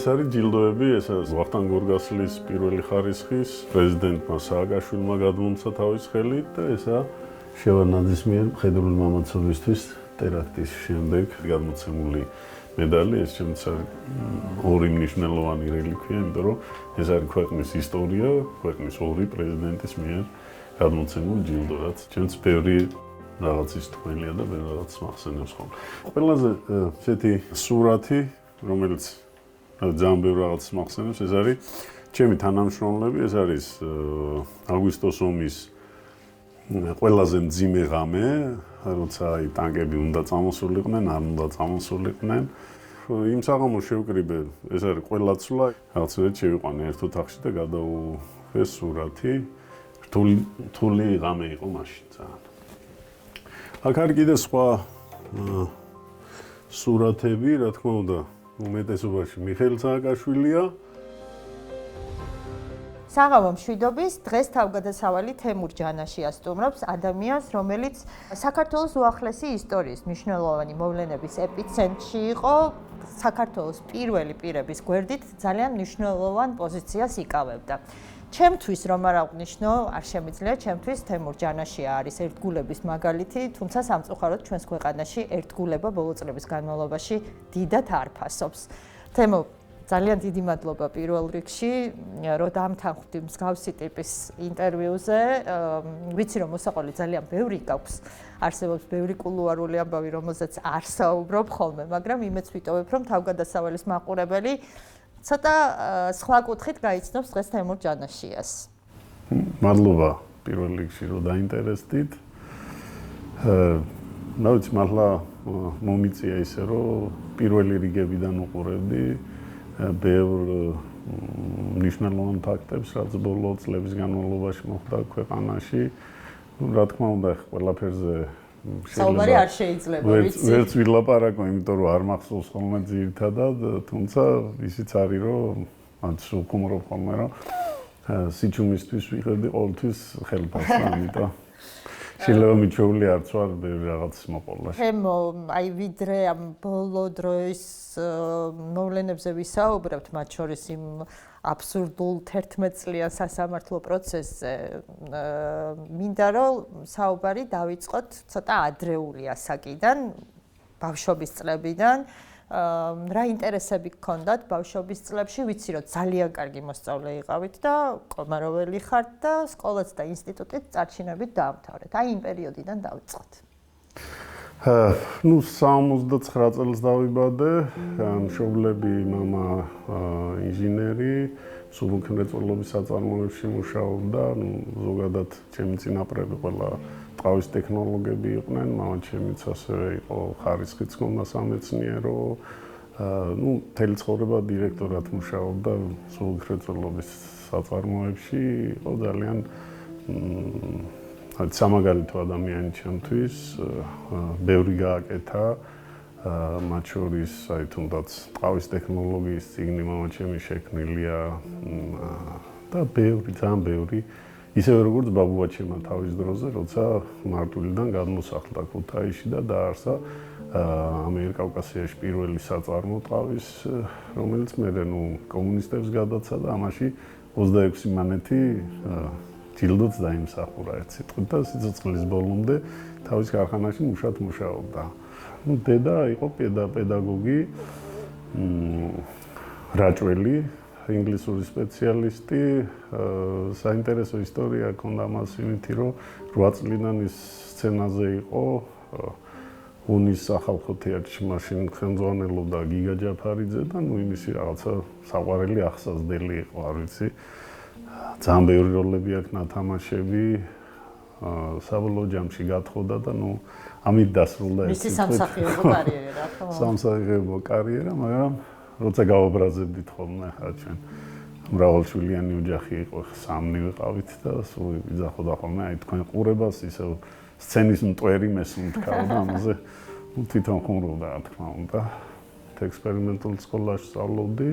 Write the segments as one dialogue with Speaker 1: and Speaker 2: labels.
Speaker 1: არის ჯილდოები, ეს არის ვახტანგ გორგასლის პირველი ხარისხის პრეზიდენტმა სააკაშვილმა გადმოუცა თავის ხელით და ესა შევარდნაძის მიერ მხედრული მამაცობისთვის ტერაქტის შემდეგ გადმოცემული медали, ეს ჩემთვის ორი მნიშვნელოვანი რელიკვია, იმიტომ რომ ეს არის ქვეყნის ისტორია, ქვეყნის ორი პრეზიდენტის მიერ გადმოცემული ჯილდო, რაც ჩემთვის ბევრი რაღაცის თქმელია და ბევრი რაღაც მახსენებს ხოლმე. ყველაზე ესეთი სურათი, რომელიც ძალიან ბევრი რაღაცის მახსენებს, ეს არის ჩემი თანამშრომლები, ეს არის აგვისტოს ომის ყველაზე მძიმე ღამე, როცა ტანკები უნდა წამოსულიყვნენ, არ უნდა წამოსულიყვნენ. იმ საღამოს შევკრიბე, ეს არის ყველაცვლა, რაღაცნაირად შევიყვანე ერთ ოთახში და გადავუღე სურათი. რთული ღამე იყო მაშინ ძალიან. აქ არის კიდე სხვა სურათები, რა თქმა უნდა, უმეტესობაში მიხეილ სააკაშვილია.
Speaker 2: საღამო მშვიდობის დღეს თავგადასავალი თემურ ჯანაშია სტუმრობს ადამიანს, რომელიც საქართველოს უახლესი ისტორიის მნიშვნელოვანი მოვლენების ეპიცენტრში იყო, საქართველოს პირველი პირების გვერდით ძალიან მნიშვნელოვან პოზიციას იკავებდა. ჩემთვის რომ არ აღვნიშნო, არ შემიძლია, ჩემთვის თემურ ჯანაშია არის ერთგულების მაგალითი, თუმცა სამწუხაროდ ჩვენს ქვეყანაში ერთგულება ბოლო წლების განმავლობაში დიდად არ ფასობს. თემო, ძალიან დიდი მადლობა პირველ რიგში, რომ დამთანხმდი მსგავსი ტიპის ინტერვიუზე. ვიცი, რომ მოსაყოლი ძალიან ბევრი გაქვს, არსებობს ბევრი კულუარული ამბავი, რომელზეც არ საუბრობ ხოლმე, მაგრამ იმეც ვიტოვებ, რომ თავგადასავალის მაყურებელი ცოტა სხვა კუთხით გაიცნობს დღეს თემურ ჯანაშიას.
Speaker 1: მადლობა პირველ რიგში, რომ დაინტერესდით. რა ვიცი, მართლა მომიწია ისე, რომ პირველი რიგებიდან უყურებდი ბევრ მნიშვნელოვან ფაქტებს, რაც ბოლო წლების განმავლობაში მოხდა ქვეყანაში. რა თქმა უნდა, ყველაფერზე
Speaker 2: საუბარი არ შეიძლება, ვიცი.
Speaker 1: ვერც ვილაპარაკო, იმიტომ რომ არ მახსოვს ხოლმე ძირითადად, თუმცა ისიც არის, რომ მათ ვუყურებ ხოლმე, რომ სიჩუმისთვის ვიღებდი ყოველთვის ხელფასს, ამიტომ შეიძლება მიჩვეული არც ვარ ბევრი რაღაც მოყოლაში.
Speaker 2: თემო, აი ვიდრე ამ ბოლო დროის მოვლენებზე ვისაუბრებთ, მათ შორის იმ აბსურდულ 11 წლიან სასამართლო პროცესზე, მინდა რომ საუბარი დავიწყოთ ცოტა ადრეული ასაკიდან, ბავშვობის წლებიდან. რა ინტერესები გქონდათ ბავშვობის წლებში? ვიცი, რომ ძალიან კარგი მოსწავლე იყავით და კომაროველი ხართ და სკოლაც და ინსტიტუტით წარჩინებით დაამთავრეთ. აი იმ პერიოდიდან დავიწყოთ.
Speaker 1: 69 წელს დავიბადე, მშობლები, მამა ინჟინერი, სრულუფლებების საწარმოებში მუშაობდა, ზოგადად ჩემი წინაპრები ყველა ტყავის ტექნოლოგები იყვნენ, მამაჩემიც ასევე იყო ხარისხიც ჰქონდა სამეცნიერო, მთელი ცხოვრება დირექტორად მუშაობდა სრულუფლებების საწარმოებში, იყო ძალიან სამაგალითო ადამიანი ჩემთვის, ბევრი გააკეთა, მათ შორის, თუნდაც ტყავის ტექნოლოგიის წიგნი მამაჩემი შექმნილია და ბევრი, ძალიან ბევრი, ისევე როგორც ბაბუაჩემმა თავის დროზე, როცა მარტვილიდან გადმოსახლდა ქუთაისში და დააარსა ამიერკავკასიაში პირველი საწარმო ტყავის, რომელიც მერე კომუნისტებს გადაცა და ამაში 26 მანეთი ჯილდოც დაიმსახურა ერთ სიტყვით და სიცოცხლის ბოლომდე თავის ქარხანაში მუშად მუშაობდა. დედა იყო პედაგოგი, რაჭველი, ინგლისური სპეციალისტი, საინტერესო ისტორია ჰქონდა მას იმითი, რომ 8 წლიდან ის სცენაზე იყო, უნის სახალხო თეატრში მაშინ ხელმძღვანელობდა გიგა ჯაფარიძე და იმისი რაღაცა საყვარელი ახსაზდელი იყო, არ ვიცი. ძალიან ბევრი როლები აქვს ნათამაშები, საბოლოო ჯამში გათხოვდა და ამით დასრულდა ეს
Speaker 2: მისი სამსახიობო კარიერა, ხო?
Speaker 1: სამსახიობო კარიერა, მაგრამ როცა გავაბრაზებდით ხოლმე ჩვენ მრავალშვილიანი ოჯახი იყო, 3 ვიყავით და სულ ვიძახოდა ხოლმე, აი თქვენ ყურებას ისევ სცენის მტვერი მესუნთქავდა, ამაზე თვითონ ხუმრობდა, რა თქმა უნდა. ექსპერიმენტულ სკოლაში სწავლობდი,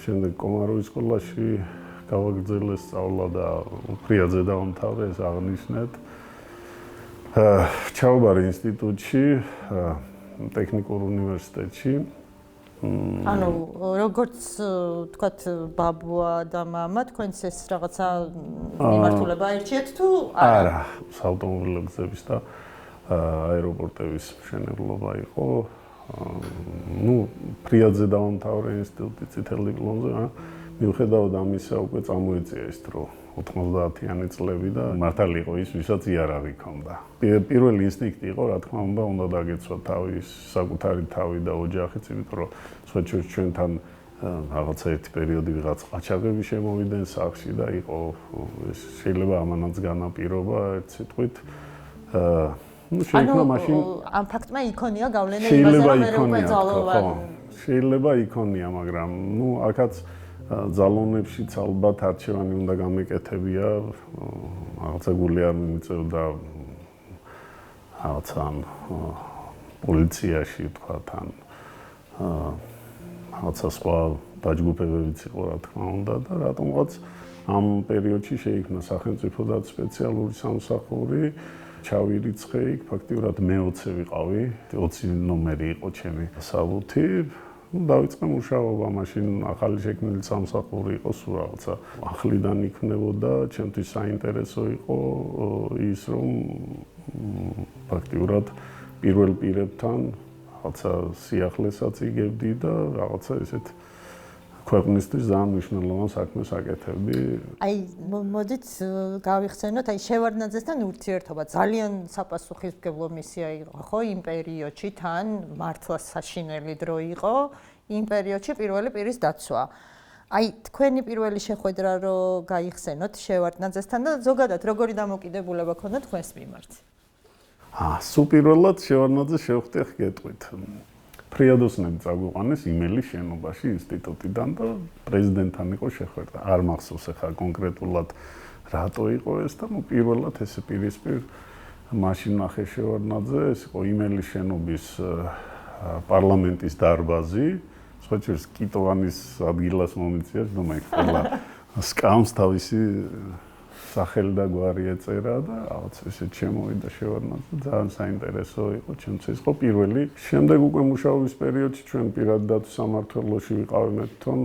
Speaker 1: შემდეგ კომაროვის სკოლაში გავაგრძელე სწავლა და უფრიაძე დავამთავრე, ეს აღნიშნეთ. ჩავაბარე ინსტიტუტში, ტექნიკურ უნივერსიტეტში.
Speaker 2: ანუ როგორც თქვათ ბაბუა და მამა თქვენს ეს რაღაცა მიმართულება ერთიეთ თუ
Speaker 1: არა საავტომობილო გზების და აეროპორტების მშენებლობა იყო ფრიადზე დავამთავრე ინსტიტუტი წითელ დიპლომზე მიუხედავად ამისა უკვე წამოეწია ის დრო 90-იანი წლები და მართალი იყო ის ვისაც იარაღი ჰქონდა. პირველი ინსტინქტი იყო რა თქმა უნდა დაგეცვა თავის საკუთარი თავი და ოჯახიც, იმიტომ რომ სხვაჩვენს ჩვენთან რაღაცა ერთი პერიოდი ვიღაც ყაჩაღები შემოვიდნენ სახლში და იყო შეიძლება ამანაც განაპირობა ერთ სიტყვით შეიქმნა მაშინ
Speaker 2: ამ ფაქტმა იქონია გავლენა იმაზე რომ მე უკვე ძალოვანი
Speaker 1: შეიძლება იქონია მაგრამ აქაც ძალოვნებშიც ალბათ არჩევანი უნდა გამეკეთებია რაღაცა გული არ მიმიწევდა რაღაცა პოლიციაში თქვათ ან რაღაცა სხვა დაჯგუფებებიც იყო რა თქმა უნდა და რატომღაც ამ პერიოდში შეიქმნა სახელმწიფოდაც სპეციალური სამსახური ჩავირიცხე იქ ფაქტიურად მე-20 ვიყავი 20 ნომერი იყო ჩემი საბუთი დავიწყე მუშაობა მაშინ ახალი შექმნილი სამსახური იყო სულ რაღაცა ახლიდან იქნებოდა ჩემთვის საინტერესო იყო ის რომ ფაქტიურად პირველ პირებთან რაღაცა სიახლესაც იგებდი და რაღაცა ესეთ ქვეყნისთვის ძალიან მნიშვნელოვან საქმეს აკეთებდი.
Speaker 2: აი მოდით გავიხსენოთ აი შევარდნაძესთან ურთიერთობა ძალიან საპასუხისმგებლო მისია იყო ხო იმ პერიოდში თან მართლა საშინელი დრო იყო იმ პერიოდში პირველი პირის დაცვა. აი თქვენი პირველი შეხვედრა რო გაიხსენოთ შევარდნაძესთან და ზოგადად როგორი დამოკიდებულება ქონდა თქვენს მიმართ?
Speaker 1: სულ პირველად შევარდნაძეს შევხვდი ახ გეტყვით. ფრიადოსნები წაგვიყვანეს იმელის შენობაში ინსტიტუტიდან და პრეზიდენტთან იყო შეხვედრა. არ მახსოვს ახლა კონკრეტულად რატო იყო ეს და პირველად ესე პირისპირ მაშინ ნახე შევარდნაძე, ეს იყო იმელის შენობის პარლამენტის დარბაზი. სხვაჩვენს კიტოვანის ადგილას მომიწია, думаю, ყველა სკამს თავისი სახელი და გვარი ეწერა და რაღაც ესე შემოვიდა შევარდნაძე ძალიან საინტერესო იყო ჩემთვის ეს იყო პირველი შემდეგ უკვე მუშაობის პერიოდში ჩვენ პირად დაცვის სამმართველოში ვიყავით თვითონ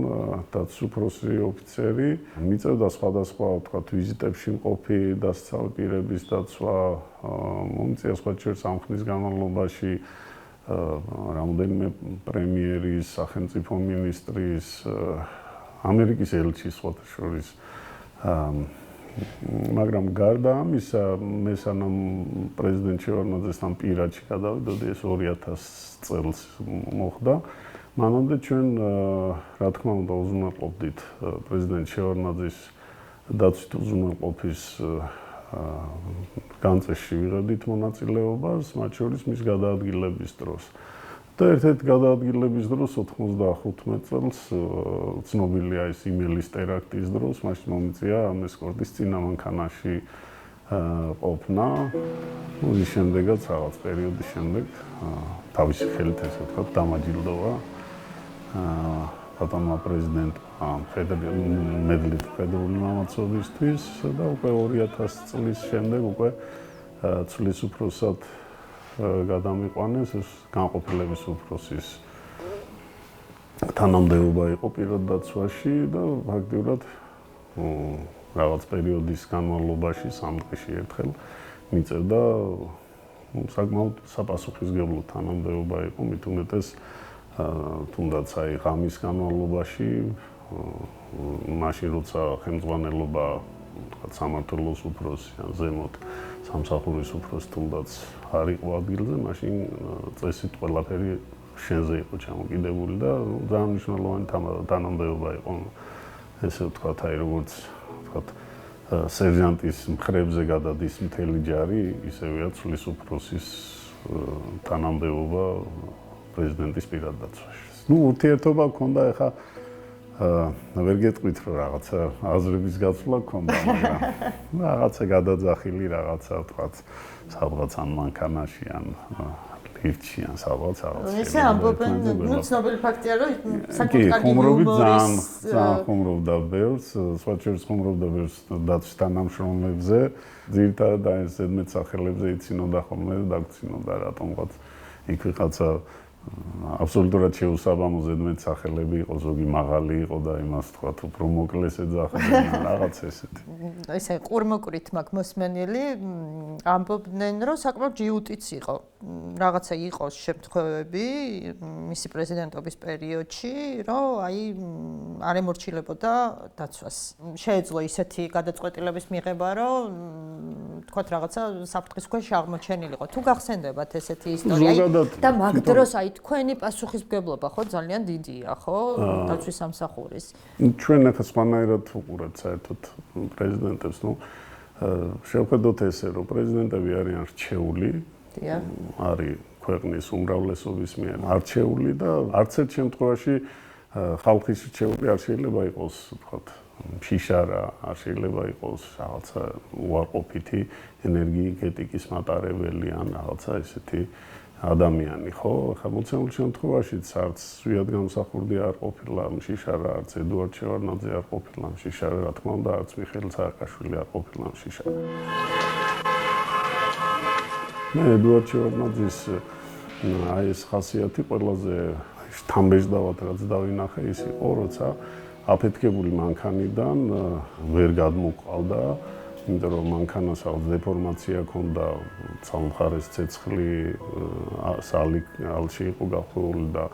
Speaker 1: დაცვის უფროსი ოფიცერი მიწევდა სხვადასხვა ვთქვათ ვიზიტებში მყოფი დასწავლი პირების დაცვა მომიწია სხვაჩვენს ამ ხნის განმავლობაში რამოდენიმე პრემიერის სახელმწიფო მინისტრის ამერიკის ელჩის სხვათა შორის მაგრამ გარდა ამისა მე სანამ პრეზიდენტ შევარდნაძესთან პირადში გადავიდოდი ეს 2000 წელს მოხდა მანამდე ჩვენ რა თქმა უნდა უზრუნველყოფდით პრეზიდენტ შევარდნაძის დაცვით უზრუნველყოფის განწესში ვიღებდით მონაწილეობას მათ შორის მის გადაადგილების დროს და ერთ-ერთ გადაადგილების დროს 95 წელს ცნობილია ეს იმელის ტერაქტის დროს მაშინ მომიწია ამესკორტის წინა მანქანაში ყოფნა ის შემდეგაც რაღაც პერიოდის შემდეგ თავისი ხელით ესე ვთქვათ დამაჯილდოვა ბატონმა პრეზიდენტმა მედლით ფედერალური მამაცობისთვის და უკვე 2000 წლის შემდეგ უკვე ცვლის უფროსად გადამიყვანეს ეს განყოფილების უფროსის თანამდებობა იყო პირად დაცვაში და ფაქტიურად რაღაც პერიოდის განმავლობაში სამდღეში ერთხელ მიწევდა საკმაოდ საპასუხისმგებლო თანამდებობა იყო მით უმეტეს თუნდაც აი ღამის განმავლობაში მაშინ როცა ხელმძღვანელობა თქვათ სამმართველოს უფროსი ან ზემოთ სამსახურის უფროსი თუნდაც არ იყო ადგილზე, მაშინ წესით ყველაფერი შენზე იყო ჩამოკიდებული და ძალიან მნიშვნელოვანი თანამდებობა იყო ესე ვთქვათ, აი როგორც ვთქვათ სერჟანტის მხრებზე გადადის მთელი ჯარი, ისევეა ცვლის უფროსის თანამდებობა პრეზიდენტის პირად დაცვაში. ურთიერთობა გქონდა ახლა ვერ გეტყვით რომ რაღაცა აზრების გაცვლა გქონდა, მაგრამ რაღაცა გადაძახილი რაღაცა ვთქვათ, სადღაც ან მანქანაში ან ლიფტში ან სადღაც რაღაც.
Speaker 2: ესე ამბობენ, ცნობილი ფაქტია რომ
Speaker 1: საკუთარი ხუმრობით ძალიან ხუმრობდა ბევრს, სხვაჩვენს ხუმრობდა ბევრს დაცვის თანამშრომლებზე, ძირითადად ეს ზედმეტსახელებზე იცინოდა ხოლმე და დაგცინოდა რატომღაც იქ ვიღაცა აბსოლუტურად შეუსაბამო ზედმეტ სახელები იყო, ზოგი მაღალი იყო და იმას თქვა თუ უფრო მოკლეს ეძახდნენ რაღაც ესეთი.
Speaker 2: ესე ყურმოკვირით მაქვს მოსმენილი, ამბობდნენ რომ საკმაოდ ჯიუტიც იყო. რაღაცა იყო შემთხვევები მისი პრეზიდენტობის პერიოდში, რომ აი არ ემორჩილებოდა დაცვას. შეეძლო ისეთი გადაწყვეტილების მიღება, რომ თქვათ რაღაცა საფრთხის ქვეშ აღმოჩენილიყო. თუ გახსენდებათ ესეთი ისტორია და მაგ დროს აი თქვენი პასუხისმგებლობა ხო ძალიან დიდია, ხო? დაცვის სამსახურის.
Speaker 1: ჩვენ ახლა სხვანაირად ვუყურებთ საერთოდ პრეზიდენტებს, შევხედოთ ესე, რომ პრეზიდენტები არიან რჩეული, არის ქვეყნის უმრავლესობის მიერ არჩეული და არც ერთ შემთხვევაში ხალხის რჩეული არ შეიძლება იყოს, ვთქვათ, შიშარა, არ შეიძლება იყოს რაღაცა უარყოფითი ენერგეტიკის მატარებელი ან რაღაცა ესეთი ადამიანი, ხო? ახლა მოცემულ შემთხვევაშიც არც სვიად გამსახურდი არ ყოფილა შიშარა, არც ედუარდ შევარდნაძე არ ყოფილა შიშარა, რა თქმა უნდა, არც მიხეილ სააკაშვილი არ ყოფილა შიშარა. მე ედუარდ შევარდნაძის აი ეს ხასიათი ყველაზე შთამბეჭდავად რაც დავინახე ის იყო, როცა აფეთქებული მანქანიდან ვერ გადმოყავდა, იმიტომ რომ მანქანას რაღაც დეფორმაცია ჰქონდა, სამხარეს ცეცხლი ალში იყო გახვეული და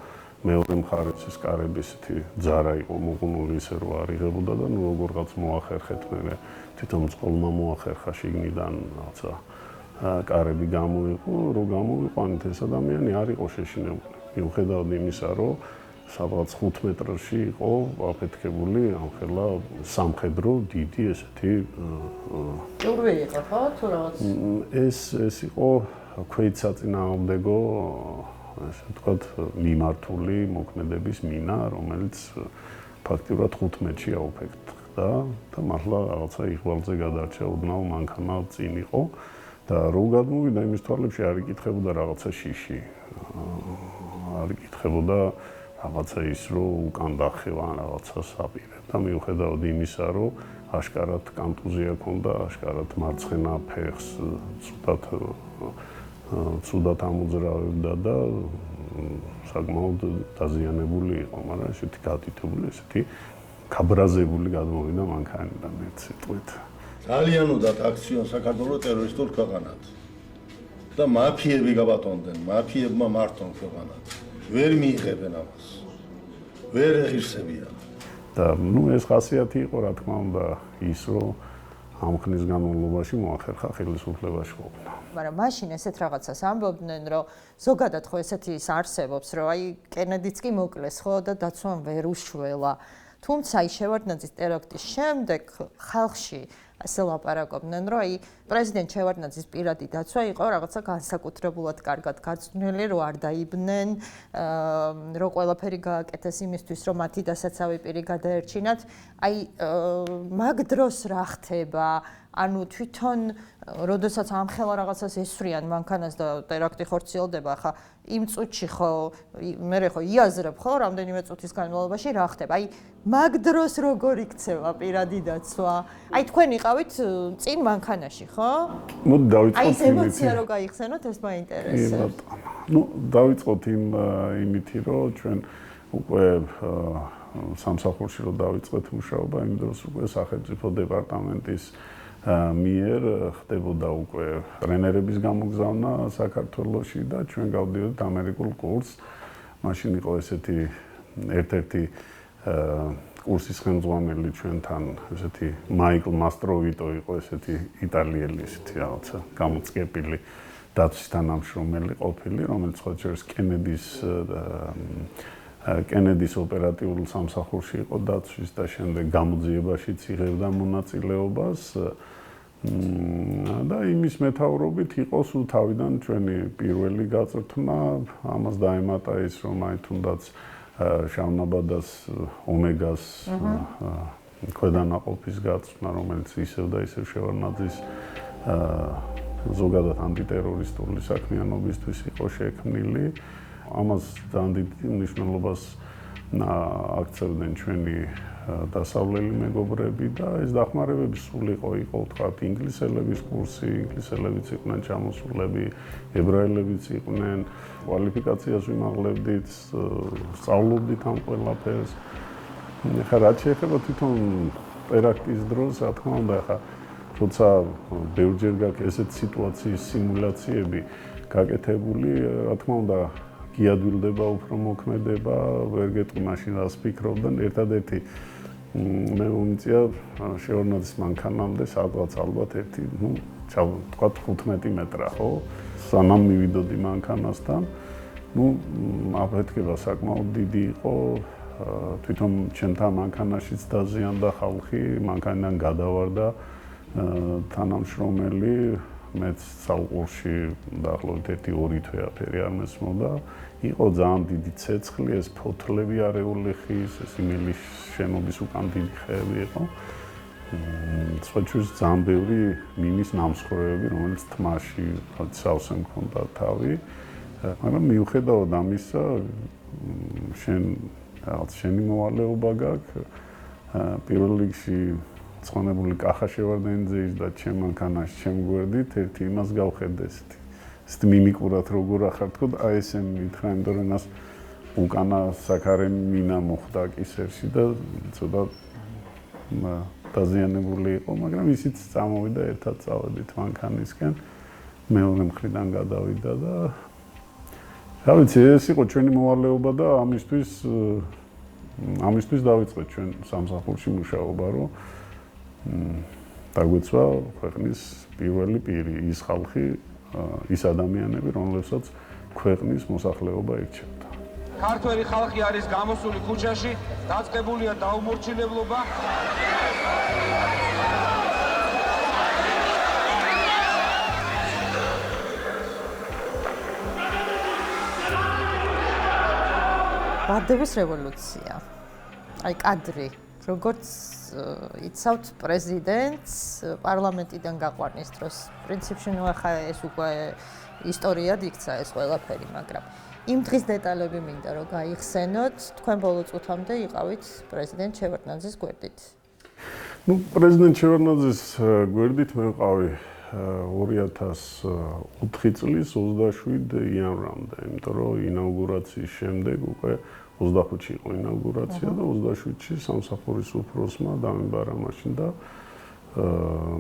Speaker 1: მეორე მხარეს ის კარები ისეთი ძარა იყო მოღუნული ისე რომ არ იღებოდა და ნუ როგორღაც მოახერხეთ მე თვითონ წყოლმა მოახერხა შიგნიდან რაღაცა კარები გამოიყო, რომ გამოიყვანეთ ეს ადამიანი არ იყო შეშინებული. მიუხედავად იმისა, რომ სადღაც 5 მეტრში იყო აფეთქებული ამხელა სამხედრო დიდი ესეთი
Speaker 2: ჭურვი იყო ხო თუ რაღაც
Speaker 1: ეს იყო ქვეითსაწინააღმდეგო ასე ვთქვათ მიმართული მოქმედების მინა, რომელიც ფაქტიურად 15-ში აუფეთქდა და მართლა რაღაცა იღვალზე გადარჩა უდნავ მანქანა წინ იყო და რო გადმოვიდა იმის თვალებში არ იკითხებოდა რაღაცა შიში არ იკითხებოდა რაღაცა ის რომ უკან დახევა რაღაცა საპირე და მიუხედავად იმისა რომ აშკარად კანტუზია ჰქონდა აშკარად მარცხენა ფეხს ცუდად ამოძრავებდა და საკმაოდ დაზიანებული იყო, მაგრამ ესეთი გადიდებული, ესეთი გაბრაზებული გადმოვიდა მანქანიდან ერთ სიტყვით.
Speaker 3: ძალიან უნდა აქციონ საქართველოს ტერორისტულ ქვეყანად. და მაფიები გაბატონდნენ, მაფიებმა მართონ ქვეყანად. ვერ მიიღებენ ამას. ვერ ეღირსებიან.
Speaker 1: და ნუ ეს ხასიათი იყო, რა თქმა უნდა, ის რომ ამ ხნის განმავლობაში მოახერხა ხელისუფლებაში ყოფნა.
Speaker 2: მაგრამ მაშინ ესეთ რაღაცას ამბობდნენ, რომ ზოგადად ხო ესეთი ის არსებობს, რომ აი კენედიც კი მოკლეს ხო და დაცვამ ვერ უშველა. თუმცა აი შევარდნაძის ტერაქტის შემდეგ ხალხში ასე ლაპარაკობდნენ, რომ აი პრეზიდენტ შევარდნაძის პირადი დაცვა იყო რაღაცა განსაკუთრებულად კარგად გაწვნილი, რომ არ დაიბნენ, რომ ყველაფერი გააკეთეს იმისთვის, რომ მათი დასაცავი პირი გადაერჩინათ. აი მაგ დროს რა ხდება? ანუ თვითონ როდესაც ამხელა რაღაცას ესვრიან მანქანას და ტერაქტი ხორციელდება, ხა იმ წუთში ხო მე ხო იაზრებ ხო რამდენიმე წუთის განმავლობაში რა ხდება? აი მაგ დროს როგორ იქცევა პირადი დაცვა? აი თქვენ იყავით წინ მანქანაში, ხო?
Speaker 1: მოდი დავიწყოთ.
Speaker 2: აი ეს ემოცია რო გაიხსენოთ, ეს მაინტერესებს.
Speaker 1: ნუ დავიწყოთ იმითი, რომ ჩვენ უკვე სამსახურში რო დავიწყეთ მუშაობა, იმ დროს უკვე სახელმწიფო დეპარტამენტის მიერ ხდებოდა უკვე ტრენერების გამოგზავნა საქართველოში და ჩვენ გავდივდით ამერიკულ კურსს. მაშინ იყო ესეთი ერთ-ერთი კურსის ხელმძღვანელი ჩვენთან, ესეთი მაიკლ მასტროვიტო იყო ესეთი იტალიელი ესეთი რაღაცა გამოწყებილი დაცვის თანამშრომელი ყოფილი, რომელიც ხოჭერს კენედის ოპერატიულ სამსახურში იყო დაცვის და შემდეგ გამოძიებაშიც იღებდა მონაწილეობას. და იმის მეთაურობით იყო სულ თავიდან ჩვენი პირველი გაწვრთნა, ამას დაემატა ის, რომ აი თუნდაც შავნაბადას ომეგას ქვედანაყოფის გაწვრთნა, რომელიც ისევ და ისევ შევარდნაძის ზოგადად ანტიტერორისტული საქმიანობისთვის იყო შექმნილი. ამას ძალიან დიდ მნიშვნელობას აქცევდნენ ჩვენი დასავლელი მეგობრები და ეს დახმარებები სულ იყო თქვათ ინგლისელების კურსი, ინგლისელებიც იყვნენ ჩამოსულები, ებრაელებიც იყვნენ, კვალიფიკაციას ვიმაღლებდით, სწავლობდით ამ ყველაფერს. ხა რაც შეეხება თვითონ ტერაქტის დროს, რა თქმა უნდა, ხა თუმცა ბევრჯერ გაქვს ესეთ სიტუაციის სიმულაციები გაკეთებული, რა თქმა უნდა, გიადვილდება უფრო მოქმედება, ვერ გეტყვი მაშინ რას ფიქრობდნენ, ერთადერთი მე მომიწია შევარდნაძის მანქანამდე სადღაც ალბათ ერთი, თქვა 15 მეტრა, ხო? სანამ მივიდოდი მანქანასთან, აფეთქება საკმაოდ დიდი იყო, თვითონ ჩემთან მანქანაშიც დაზიანდა ხალხი, მანქანიდან გადავარდა თანამშრომელი, მეც საუყურში დაახლოებით 1-2 თვე აფერი არ მესმოდა. იყო ძალიან დიდი ცეცხლი, ეს ფოთლები არეული ხის, ეს იმილის შენობის უკან დიდი ხეები იყო. სხვაჩვენს ძალიან ბევრი მინის ნამსხვრევები, რომელიც თმაში სავსე მქონდა თავი. მაგრამ მიუხედავად ამისა, შენი მოვალეობა გაქვს. პირველ რიგში ცხონებული კახა შევარდნაძის და ჩემ მანქანაში ჩემ გვერდით ერთი იმას გავხედე ესეთ მიმიკურად როგორ ახარ თქო და აი ესე მითხრა იმიტომ რომ მას უკანა საქარე მინა მოხდა კისერში და ცოტა დაზიანებული იყო მაგრამ ისიც წამოვიდა ერთად წავედით მანქანისკენ მეორე მხრიდან გადავიდა და რა ვიცი ეს იყო ჩვენი მოვალეობა და ამისთვის დავიწყეთ ჩვენ სამსახურში მუშაობა რომ დაგვეცვა ქვეყნის პირველი პირი ის ხალხი ის ადამიანები რომლებსაც ქვეყნის მოსახლეობა ირჩევდა.
Speaker 4: ქართველი ხალხი არის გამოსული ქუჩაში, დაწყებულია დაუმორჩილებლობა.
Speaker 2: ვარდების რევოლუცია. აი კადრი როგორც იცავთ პრეზიდენტს პარლამენტიდან გაყვანის დროს პრინციპში ნუ ახლა ეს უკვე ისტორიად იქცა ეს ყველაფერი მაგრამ იმ დღის დეტალები მინდა რომ გაიხსენოთ თქვენ ბოლო წუთამდე იყავით პრეზიდენტ შევარდნაძის გვერდით
Speaker 1: ნუ პრეზიდენტ შევარდნაძის გვერდით მე ვყავი 2004 წლის 27 იანვრამდე იმიტომ რომ ინაუგურაციის შემდეგ უკვე 25-ში იყო ინაუგურაცია და 27-ში სამსახურის უფროსმა დამიბარა მაშინ და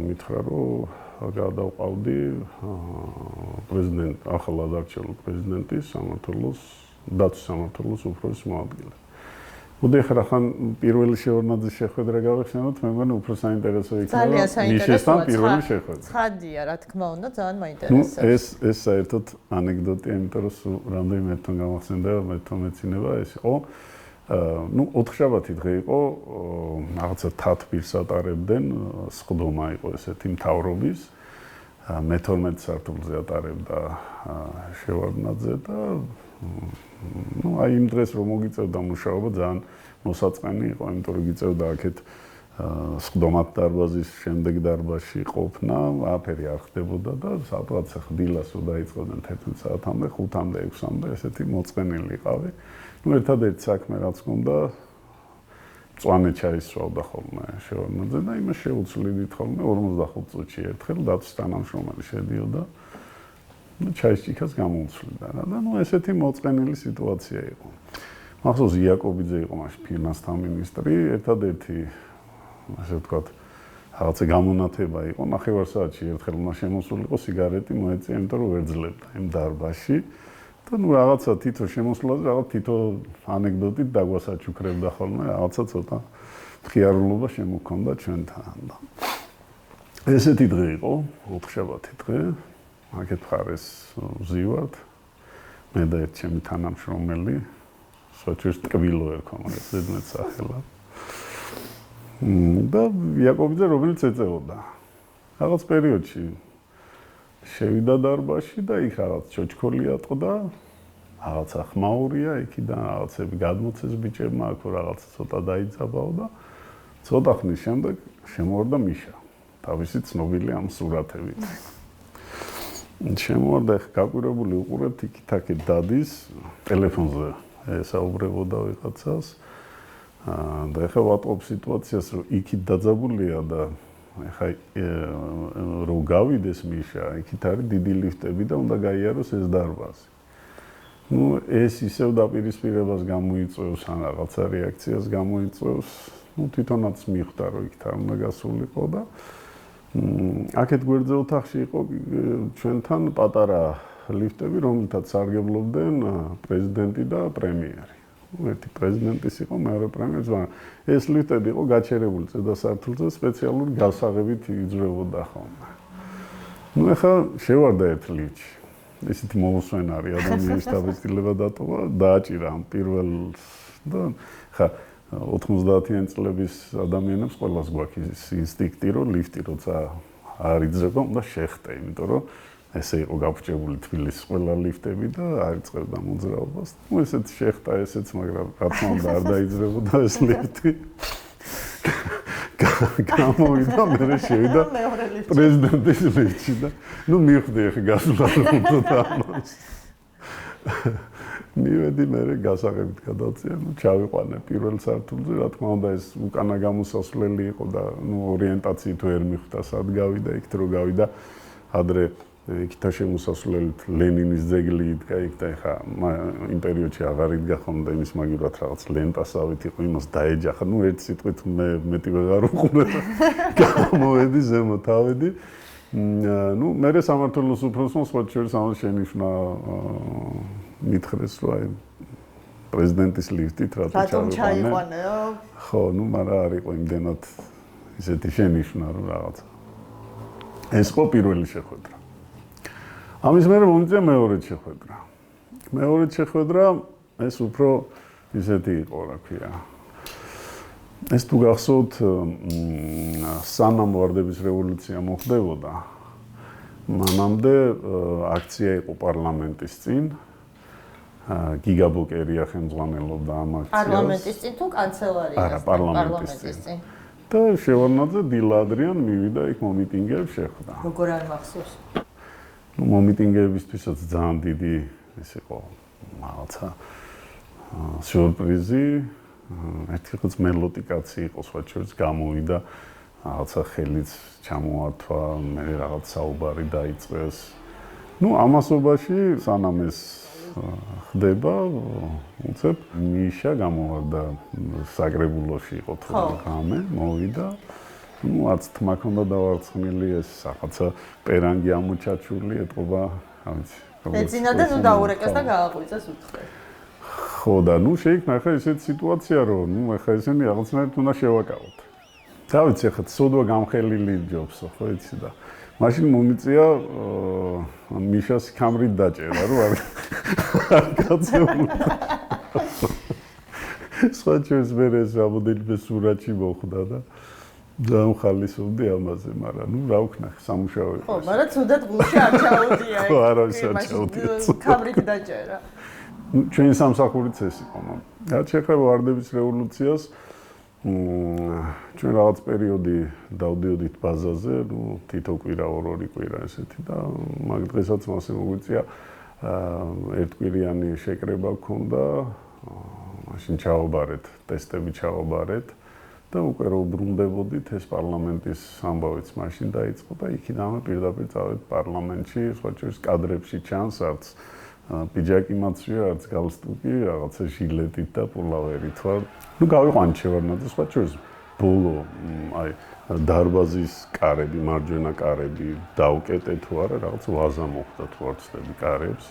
Speaker 1: მითხრა რომ გადავყავდი პრეზიდენტ ახალად არჩეულ პრეზიდენტის დაცვის სამმართველოს უფროსის მოადგილედ. მოდი ახლა ხან პირველი შევარდნაძის შეხვედრა გავიხსენოთ, მე მგონი უფრო საინტერესო იქნება მის შესთან პირველი შეხვედრა.
Speaker 2: ცხადია, რა თქმა უნდა, ძალიან მაინტერესებს.
Speaker 1: ეს საერთოდ ანეკდოტია, იმიტომ რომ რამდენიმე თვე გამახსენდა, მე თვითონ მეცინება ეს იყო. ოთხშაბათი დღე იყო, რაღაცა თათბირს ატარებდნენ, სხდომა იყო ესეთი მთავრობის. მე-12 სართულზე ატარებდა შევარდნაძე და აი იმ დღეს რომ მოგიწევდა მუშაობა ძალიან მოსაწყენი იყო, იმიტომ რომ გიწევდა აქეთ სხდომათ დარბაზის შემდეგ დარბაზში ყოფნა, აფერი არ ხდებოდა და სადღაც ხდილას რომ დაიწყებდნენ 11 საათამდე, 5-მდე, 6-მდე ესეთი მოწყენილი იყავი. ერთადერთი საქმე რაც მქონდა მწვანე ჩაის სვავდა ხოლმე შევარდნაძე და იმას შეუცვლიდით ხოლმე 45 წუთში ერთხელ დაცვის თანამშრომელი შედიოდა და ჩაის ჭიქას გამოუცვლიდა რა და ესეთი მოწყენილი სიტუაცია იყო. მახსოვს იაკობიძე იყო მაშინ ფინანსთა მინისტრი, ერთადერთი ასე ვთქვათ რაღაცა გამონათება იყო, ნახევარსაათში ერთხელ უნდა შემოსულიყო სიგარეტი მოეწია, იმიტომ რომ ვერ ძლებდა იმ დარბაზში. და რაღაცა თითო შემოსვლაზე რაღაც თითო ანეკდოტით დაგვასაჩუქრებდა ხოლმე, რაღაცა ცოტა მხიარულობა შემოქონდა ჩვენთან და ესეთი დღე იყო, ოთხშაბათი დღე. აქეთ მხარეს ვზივართ. მე და ერთ ჩემი თანამშრომელი, სოჭის ტკბილო ერქვა მაგას ზედმეტ სახელად. და იაკობიძე რომელიც ეწეოდა. რაღაც პერიოდში შევიდა დარბაზში და იქ რაღაც ჩოჩქოლი ატყდა, რაღაცა ხმაურია, იქიდან რაღაცები გადმოცეს ბიჭებმა, აქ რაღაცა ცოტა დაიძაბაო და ცოტა ხნის შემდეგ შემოვარდა მიშა, თავისი ცნობილი ამ სურათებით. შემოვარდა, ეხლა გაკვირვებული უყურებთ, იქით-აქეთ დადის, ტელეფონზე ესაუბრებოდა ვიღაცას. და ეხლა ვატყობ სიტუაციას, რომ იქით დაძაბულია და ეხლა რომ გავიდეს მიშა, იქით არის დიდი ლიფტები და უნდა გაიაროს ეს დარბაზი. ეს ისევ დაპირისპირებას გამოიწვევს ან რაღაცა რეაქციას გამოიწვევს. თვითონაც მიხვდა, რომ იქით არ უნდა გასულიყო და აქეთ გვერდზე ოთახში იყო ჩვენთან პატარა ლიფტები, რომელთაც სარგებლობდნენ პრეზიდენტი და პრემიერი. ერთი პრეზიდენტის იყო, მეორე პრემიერის, მაგრამ ეს ლიფტები იყო გაჩერებული ზედასართულზე, სპეციალური გასაღებით იძლებოდა ხოლმე. ეხლა შევარდა ერთ ლიფტში. ისეთი მოუსვენარი ადამიანის დაბეჭდილება დატოვა, დააჭირა ამ პირველს და ხა 90-იან წლების ადამიანებს ყველას გვაქვს ის ინსტინქტი, რომ ლიფტი როცა არ იძრება, უნდა შეხტე, იმიტომ რომ ესე იყო გაფუჭებული თბილისის ყველა ლიფტები და არ იწყებდა მოძრაობას. ესეც შეხტა, ესეც, მაგრამ რა თქმა უნდა არ დაიძრებოდა ეს ლიფტი. გამოვიდა, მე შევიდა პრეზიდენტის ლიფტში და მივხვდი ახლა გასვლა უნდა ამას. მივედი მე გასაღებით გადავწია, ჩავიყვანე პირველ სართულზე, რა თქმა უნდა ეს უკანა გამოსასვლელი იყო და ორიენტაციით ვერ მიხვდა სად გავიდა, იქით რო გავიდა ადრე იქითა შემოსასვლელით ლენინის ძეგლი იდგა იქ და ეხა იმ პერიოდში აღარ იდგა ხოლმე იმის მაგივრად რაღაც ლენტასავით იყო იმას დაეჯახა, ერთ სიტყვით მეტი ვეღარ უყურე და გამოვედი ზემოთ ავედი. მე სამმართველოს უფროსმა სხვა შორის ამას შენიშვნა მითხრეს, რომ აი პრეზიდენტის ლიფტით რატომ
Speaker 2: ჩაიყვანეო?
Speaker 1: ხო, მაგრამ არ იყო იმდენად ისეთი შენიშვნა, რომ რაღაცა. ეს იყო პირველი შეხვედრა. ამის მერე მომიწია მეორე შეხვედრა. მეორე შეხვედრა ეს უფრო ისეთი იყო, რა ქვია. ეს თუ გახსოვთ, სანამ ვარდების რევოლუცია მოხდებოდა, მანამდე აქცია იყო პარლამენტის წინ. გიგაბოკერია ხელმძღვანელობდა ამ აქციას.
Speaker 2: პარლამენტის წინ თუ კანცელარიას?
Speaker 1: არა, პარლამენტის წინ. და შევარდნაძე დილა ადრიან მივიდა იქ მომიტინგეებს შეხვდა.
Speaker 2: როგორ არ მახსოვს?
Speaker 1: მომიტინგეებისთვისაც ძალიან დიდი ეს იყო რაღაცა სიურპრიზი. ერთი ხოც მელოტი კაცი იყო, სხვა შორის გამოვიდა, რაღაცა ხელიც ჩამოართვა, მე რაღაც საუბარი დაიწყეს. ამასობაში სანამ ეს ხდება, უცებ მიშა გამოვარდა საკრებულოში იყო თუ რამე, მოვიდა. არც თმა ქონდა დავარცხნილი ეს რაღაცა პერანგი ამოჩაჩული, ეთყობა, არ ვიცი.
Speaker 2: ეძინა და დაურეკეს და გააღვიძეს უთხე.
Speaker 1: ხო და შეიქმნა ახლა ესეთი სიტუაცია, რომ ახლა ესენი რაღაცნაირად უნდა შევაკავოთ. რა ვიცი, ახლა სოდვა გამხელილი ჯობსო, ხო იცი და მაშინ მომიწია მიშას კამრით დაჭერა, რომ არ გაწეული. სხვა ჩვენს მერე ეს რამოდენიმე სურათი მოხვდა და ძალიან ხალისობდი ამაზე, მაგრამ რა ვქნა, სამუშაო იყო.
Speaker 2: ხო, მაგრამ თუნდაც გულში არ ჩაუდია.
Speaker 1: ხო, არავის არ ჩაუდია.
Speaker 2: კამრით დაჭერა.
Speaker 1: ჩვენ სამსახურიც ეს იყო, რაც შეეხება ვარდების რევოლუციას, ჩვენ რაღაც პერიოდი დავდიოდით ბაზაზე, თითო კვირა, ორი კვირა ესეთი და მაგ დღესაც მასე მოგვიწია ერთკვირიანი შეკრება გქონდა, მაშინ ჩავაბარეთ, ტესტები ჩავაბარეთ და უკვე რო ბრუნდებოდით ეს პარლამენტის ამბავიც მაშინ დაიწყო და იქიდანვე პირდაპირ წავედით პარლამენტში, სხვა შორის კადრებში ჩანს არც პიჯაკი მაცვია, არც გალსტუკი, რაღაცა ჟილეტით და პულავერით ვარ. გავიყვანეთ შევარდნაძე, სხვა შორის ბოლო აი დარბაზის კარები, მარჯვენა კარები დავკეტე თუ არა, რაღაც ვაზა მოხდა თუ არ ვცდები კარებს.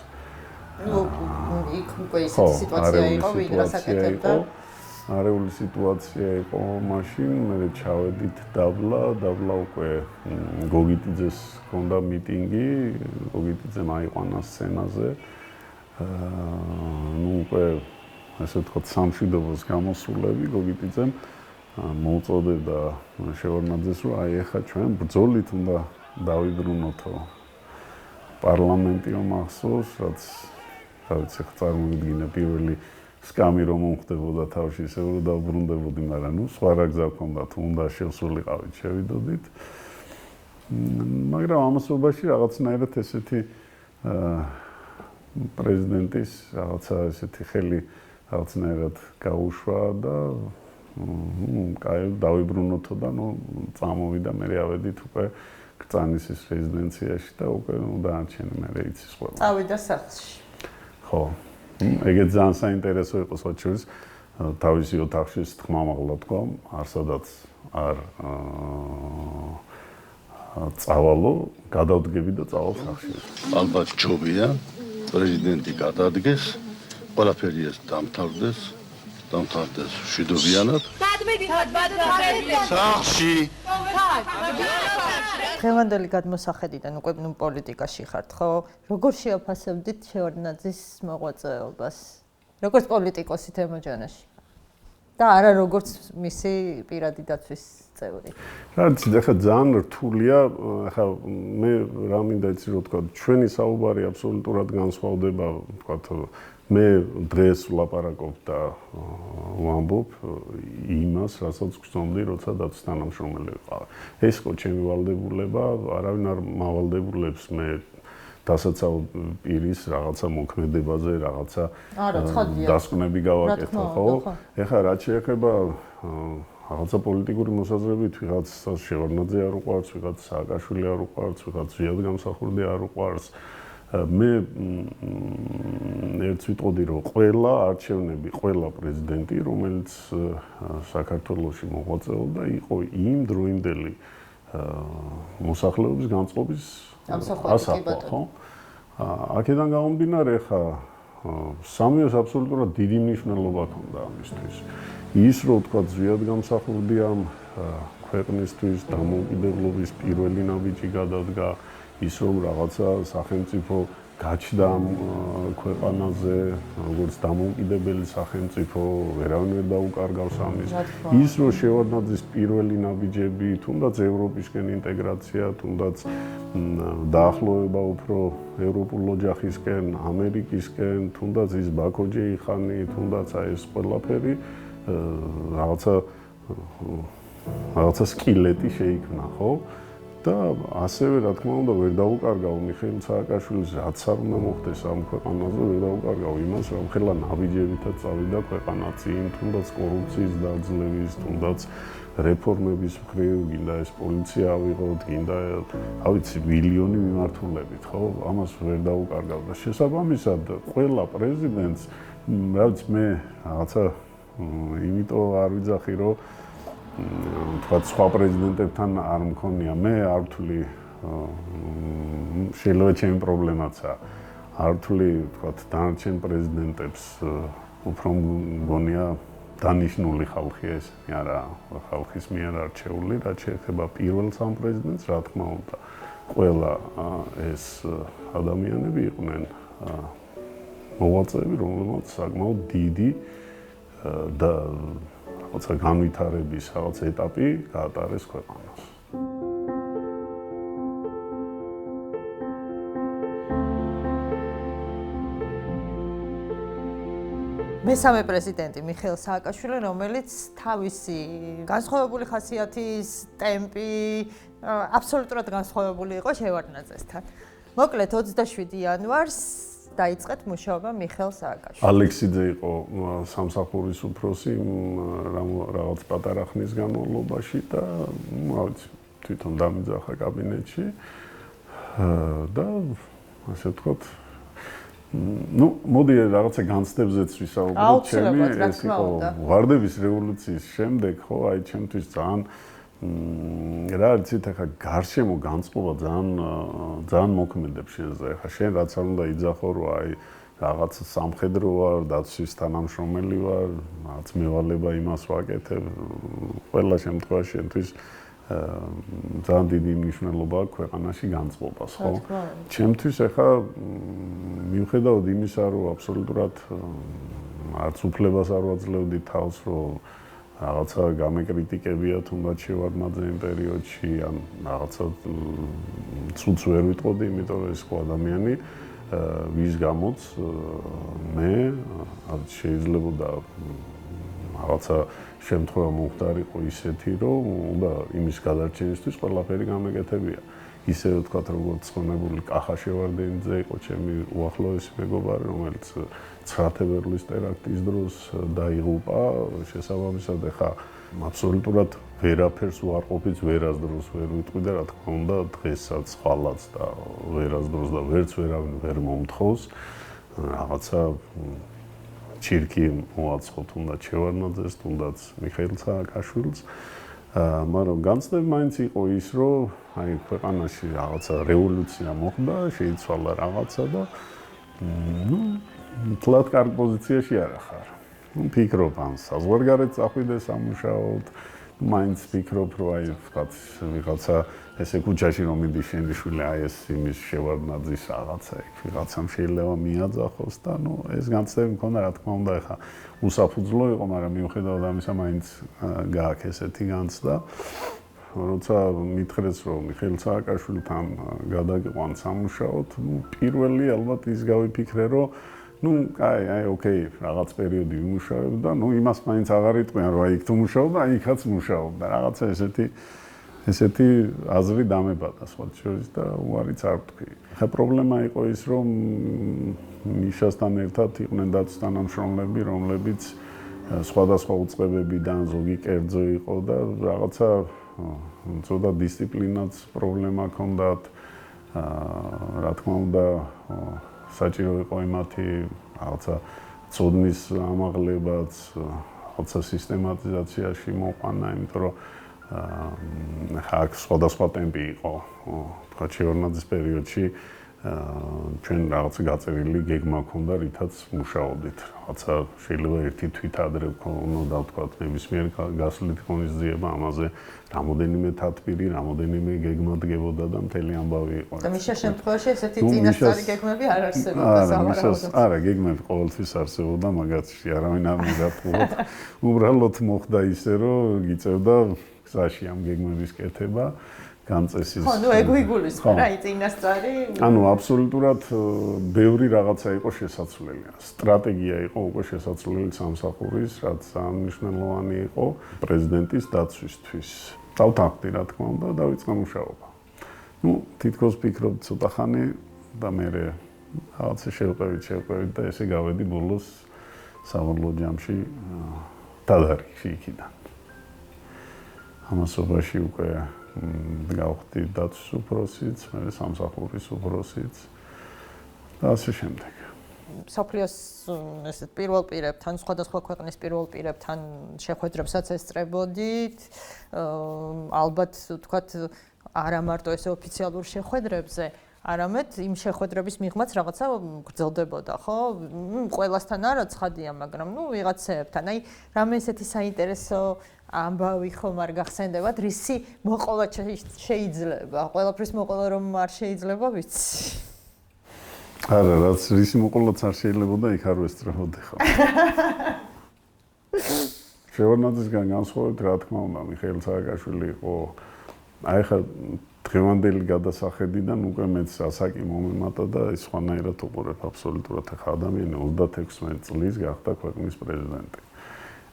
Speaker 2: იქ უკვე ისეთი სიტუაცია იყო, ვინ რასაკეთებდა?
Speaker 1: არეული სიტუაცია იყო მაშინ, მე ჩავედით დაბლა უკვე გოგიტიძეს ჰქონდა მიტინგი, გოგიტიძემ აიყვანა სცენაზე. უკვე ასე ვთქვათ, სამშვიდობოს გამოსულები გოგიტიძემ მოუწოდებდა შევარდნაძეს, რომ აი ეხლა ჩვენ ბრძოლით უნდა დავიბრუნოთო პარლამენტიო მახსოვს, რაც რა ვიცი, წარმოვიდგინე პირველი სკამი რომ მომხდებოდა თავში, ისე რომ დავბრუნდებოდი, მაგრამ სხვა რა გზა გქონდა, თუ უნდა შევსულიყავით, შევიდოდით. მაგრამ ამასობაში რაღაცნაირად ესეთი პრეზიდენტის რაღაცა ესეთი ხელი რაღაცნაირად გაუშვა და კაი დავიბრუნოთო და წამოვიდა მე ავედით უკვე კრწანისის რეზიდენციაში და უკვე დაარჩენი მე იცის ყველა.
Speaker 2: წავიდა სახლში.
Speaker 1: ხო. ეგეც ძალიან საინტერესო იყო საჩურის თავისი ოთახში თქმამაღლა თქვა, არსადაც არ წავალო, გადავდგები და წავალ სახლში.
Speaker 3: ალბათ ჯობია პრეზიდენტი გადადგეს, ყველაფერი ეს დამთავრდეს მშვიდობიანად. სახლში.
Speaker 2: დღევანდელი გადმოსახედიდან უკვე პოლიტიკაში ხართ, ხო? როგორ შეაფასებდით შევარდნაძის მოღვაწეობას? როგორც პოლიტიკოსი თემოჯანაში? და არა როგორც მისი პირადი დაცვის წევრი.
Speaker 1: რაც ახლა ძალიან რთულია, ახლა მე რა მინდა იცი რომ თქვა, ჩვენი საუბარი აბსოლუტურად განსხვავდება, თქვა მე დღეს ვლაპარაკობ და ვამბობ იმას, რასაც გწონდი, როცა დაცვის თანამშრომელი ვიყავ. ეს ხო ჩემი ვალდებულება, არავინ არ მავალდებულებს მე დასაცავ პირის რაღაცა მოქმედებაზე, რაღაცა დასკვნები გავაკეთო, ხო? ეხლა რაც შეეხება რაღაცა პოლიტიკური მოსაზრებით, ვიღაცას შევარდნაძე არ უყვარს, ვიღაც სააკაშვილი არ უყვარს, ვიღაც ზიად გამსახურდი არ უყვარს. მე ერთს ვიტყოდი, რომ ყველა არჩევნები, ყველა პრეზიდენტი, რომელიც საქართველოში მოღვაწეობდა, იყო იმ დროინდელი მოსახლეობის განწყობის ასახვა, ხო? აქედან გამომდინარე, ხა სამიოს აბსოლუტურად დიდი მნიშვნელობა ჰქონდა ამისთვის. ის რომ თქვა ზვიად გამსახურდია ქვეყნისთვის დამოუკიდებლობის პირველი ნაბიჯი გადადგა, ის რომ რაღაცა სახელმწიფო გაჩნდა ქვეყანაზე, როგორც დამოუკიდებელი სახელმწიფო, ვერავინ ვერ დაუკარგავს ამის. ის რომ შევარდნაძის პირველი ნაბიჯები, თუნდაც ევროპისკენ ინტეგრაცია, თუნდაც დაახლოება უფრო ევროპულ ოჯახისკენ, ამერიკისკენ, თუნდაც ის ბაქო-ჯეიხანი, თუნდაც ეს ყველაფერი რაღაცა სკილეტი შეიქმნა, ხო? და ასევე რა თქმა უნდა ვერ დაუკარგავ მიხეილ სააკაშვილის რაც არ უნდა მოხდეს ამ ქვეყანაზე, ვერ დაუკარგავ იმას, რომ ხელა ნაბიჯებითაც წავიდა ქვეყანა წინ, თუნდაც კორუფციის დაძლევის, თუნდაც რეფორმების მხრივ, გინდა ეს პოლიცია ავიღოთ, გინდა ავიცი მილიონი მიმართულებით, ხო? ამას ვერ დაუკარგავ და შესაბამისად ყველა პრეზიდენტს, რაც მე რაღაცა იმიტომ არ ვიძახი, რომ თქვა სხვა პრეზიდენტებთან არ მქონია, მე არ ვთვლი შეიძლება ჩემი პრობლემაცაა. არ ვთვლი, თქვა დანარჩენ პრეზიდენტებს უფრო მგონია დანიშნული ხალხი ესენი არა ხალხის მიერ არჩეული, რაც შეეხება პირველ სამ პრეზიდენტს, რა თქმა უნდა, ყველა ეს ადამიანები იყვნენ მოღვაწეები, რომლებმაც საკმაოდ დიდი და რაღაცა განვითარების რაღაც ეტაპი გაატარეს ქვეყანას.
Speaker 2: მესამე პრეზიდენტი მიხეილ სააკაშვილი, რომელიც თავისი განსხვავებული ხასიათის, ტემპი, აბსოლუტურად განსხვავებული იყო შევარდნაძესთან. მოკლედ 27 იანვარს დაიწყეთ მუშაობა მიხეილ სააკაშვილს.
Speaker 1: ალექსიძე იყო სამსახურის უფროსი რაღაც პატარა ხნის განმავლობაში და ავიცი თვითონ დამიძახა კაბინეტში და ასე ვთქვათ მოდი რაღაცა განცდებზეც ვისაუბროთ, ჩემი ეს იყო ვარდების რევოლუციის შემდეგ, ხო, აი ჩემთვის ძალიან რა იცით, ახლა გარშემო განწყობა ძალიან მოქმედებს შენზე. ახლა შენ რაც არ უნდა იძახო, რომ აი რაღაც სამხედრო ვარ, დაცვის თანამშრომელი ვარ, რაღაც მევალება იმას ვაკეთებ, ყველა შემთხვევაში შენთვის ძალიან დიდი მნიშვნელობა აქვს ქვეყანაში განწყობას, ხო? ჩემთვის ახლა მიუხედავად იმისა, რომ აბსოლუტურად არც უფლებას არ ვაძლევდი თავს, რომ რაღაცა გამეკრიტიკებია თუნდაც შევარდნაძე იმ პერიოდში, ან რაღაცა ცუც ვერ ვიტყოდი, იმიტომ რომ ეს ხო ადამიანი, ვის გამოც მე შეიძლებოდა რაღაცა შემთხვევა მომხდარიყო ისეთი, რომ უნდა იმის გადარჩენისთვის ყველაფერი გამეკეთებია. ისე ვთქვათ, როგორც ხონებული კახაშევარდენიძე იყო ჩემი უახლოესი მეგობარი, რომელიც 9 თებერვლის ტერაქტის დროს დაიღუპა, შესაბამისად ახლა აბსოლუტურად ვერაფერს უარყოფით ვერას დროს ვერ ვიტყვი და რა თქმა უნდა დღესაც ხვალაც და ვერას დროს და ვერც ვერავინ ვერ მომთხოვს რაღაცა ჩირკი მოაწყოთ თუნდაც შევარდნაძეს, თუნდაც მიხეილ სააკაშვილს. მაგრამ განცდები მაინც იყო ის, რომ აი ქვეყანაში რაღაცა რევოლუცია მოხდა, შეიცვალა რაღაცა და თლად კარგ პოზიციაში არ ახარ. ფიქრობ ან საზღვარგარეთ წახვიდე სამუშაოდ, მაინც ფიქრობ, რომ აი ვთქვათ ვიღაცა ესე ქუჩაში რომ მიდის შენი შვილი აი ეს იმის შევარდნაძის რაღაცა იქ ვიღაცამ შეიძლება მიაძახოს და ნუ ეს განცდები მქონდა რა თქმა უნდა ახლა უსაფუძვლო იყო, მაგრამ მიუხედავად ამისა მაინც გააქვს ესეთი განცდა. როცა მითხრეს რომ მიხეილ სააკაშვილთან გადაგიყვან სამუშაოდ, ნუ პირველი ალბათ ის გავიფიქრე რომ ნუ აი ოკეი რაღაც პერიოდი ვიმუშავებ და ნუ იმას მაინც აღარ იტყვიან რომ აი იქ თუ მუშაობ და იქაც მუშაობ და რაღაცა ესეთი აზრი დამებადა სხვა შორის და უარიც არ ვთქვი. ხა პრობლემა იყო ის რომ მიშასთან ერთად იყვნენ დაცვის თანამშრომლები, რომლებიც სხვადასხვა უწყებებიდან ზოგი კერძო იყო და რაღაცა ცოტა დისციპლინაც პრობლემა ჰქონდათ. რა თქმა უნდა საჭირო იყო იმათი რაღაცა ცოდნის ამაღლებაც, რაღაცა სისტემატიზაციაში მოყვანა, იმიტომ რომ აქ სხვადასხვა ტემპი იყო. თქვა შევარდნაძის პერიოდში ჩვენ რაღაც გაწერილი გეგმა ჰქონდა, რითაც მუშაობდით. რაღაცა შეიძლება ერთი თვით ადრე უნდა ვთქვათ, ნებისმიერ გასვლით ღონისძიება ამაზე რამოდენიმე თათბირი, რამოდენიმე გეგმა დგებოდა და მთელი ამბავი იყო.
Speaker 2: და მიშას შემთხვევაში ესეთი წინასწარი გეგმები არ არსებობდა სავარაუდოდ.
Speaker 1: არა, გეგმები ყოველთვის არსებობდა, მაგათში არავინ არ მიგატყუოთ. უბრალოდ მოხდა ისე, რომ გიწევდა გზაში ამ გეგმების კეთება. განწესის.
Speaker 2: ხო, ნუ ეგ ვიგულისხმე რა, წინასწარი.
Speaker 1: ანუ აბსოლუტურად ბევრი რაღაცა იყო შესაძლებელი. სტრატეგია იყო უკვე შესაძლებელი სამსახურის, რაც მნიშვნელოვანი იყო პრეზიდენტის დაცვისთვის. დავთანხმდი რა თქმა უნდა, დავიწყე მუშაობა. ნუ თითქოს ფიქრობ ცოტა ხანი და მე რაღაცა შევყევით და ესე გავედი ბოლოს სამართლო ჯამში დადარიგში იქიდან. ამასობაში უკვე გავხდი დაცვის უფროსიც, მე სამსახურის უფროსიც და ასე შემდეგ.
Speaker 2: სოფლიოს ესეთ პირველ პირებთან, სხვადასხვა ქვეყნის პირველ პირებთან შეხვედრებსაც ესწრებოდით. ალბათ ვთქვათ, არა მარტო ესე ოფიციალურ შეხვედრებზე, არამედ იმ შეხვედრების მიღმაც რაღაცა გრძელდებოდა, ხო? ყველასთან არა ცხადია, მაგრამ ნუ ვიღაცებთან. აი, რამე ესეთი საინტერესო ამბავი ხომ არ გახსენდებათ, რისი მოყოლა შეიძლება? ყველაფრის მოყოლა რომ არ შეიძლება, ვიცი.
Speaker 1: არა, რაც რისი მოყოლაც არ შეიძლებოდა, იქ არ ვესწრებოდი ხო. შევარდნაძისგან განსხვავებით, რა თქმა უნდა, მიხეილ სააკაშვილი იყო აი ხა დღევანდელი გადასახედიდან უკვე მეც ასაკი მომემატა და ის სხვანაირად უყურებ აბსოლუტურად ხა ადამიანი 36 წლის გახდა ქვეყნის პრეზიდენტი.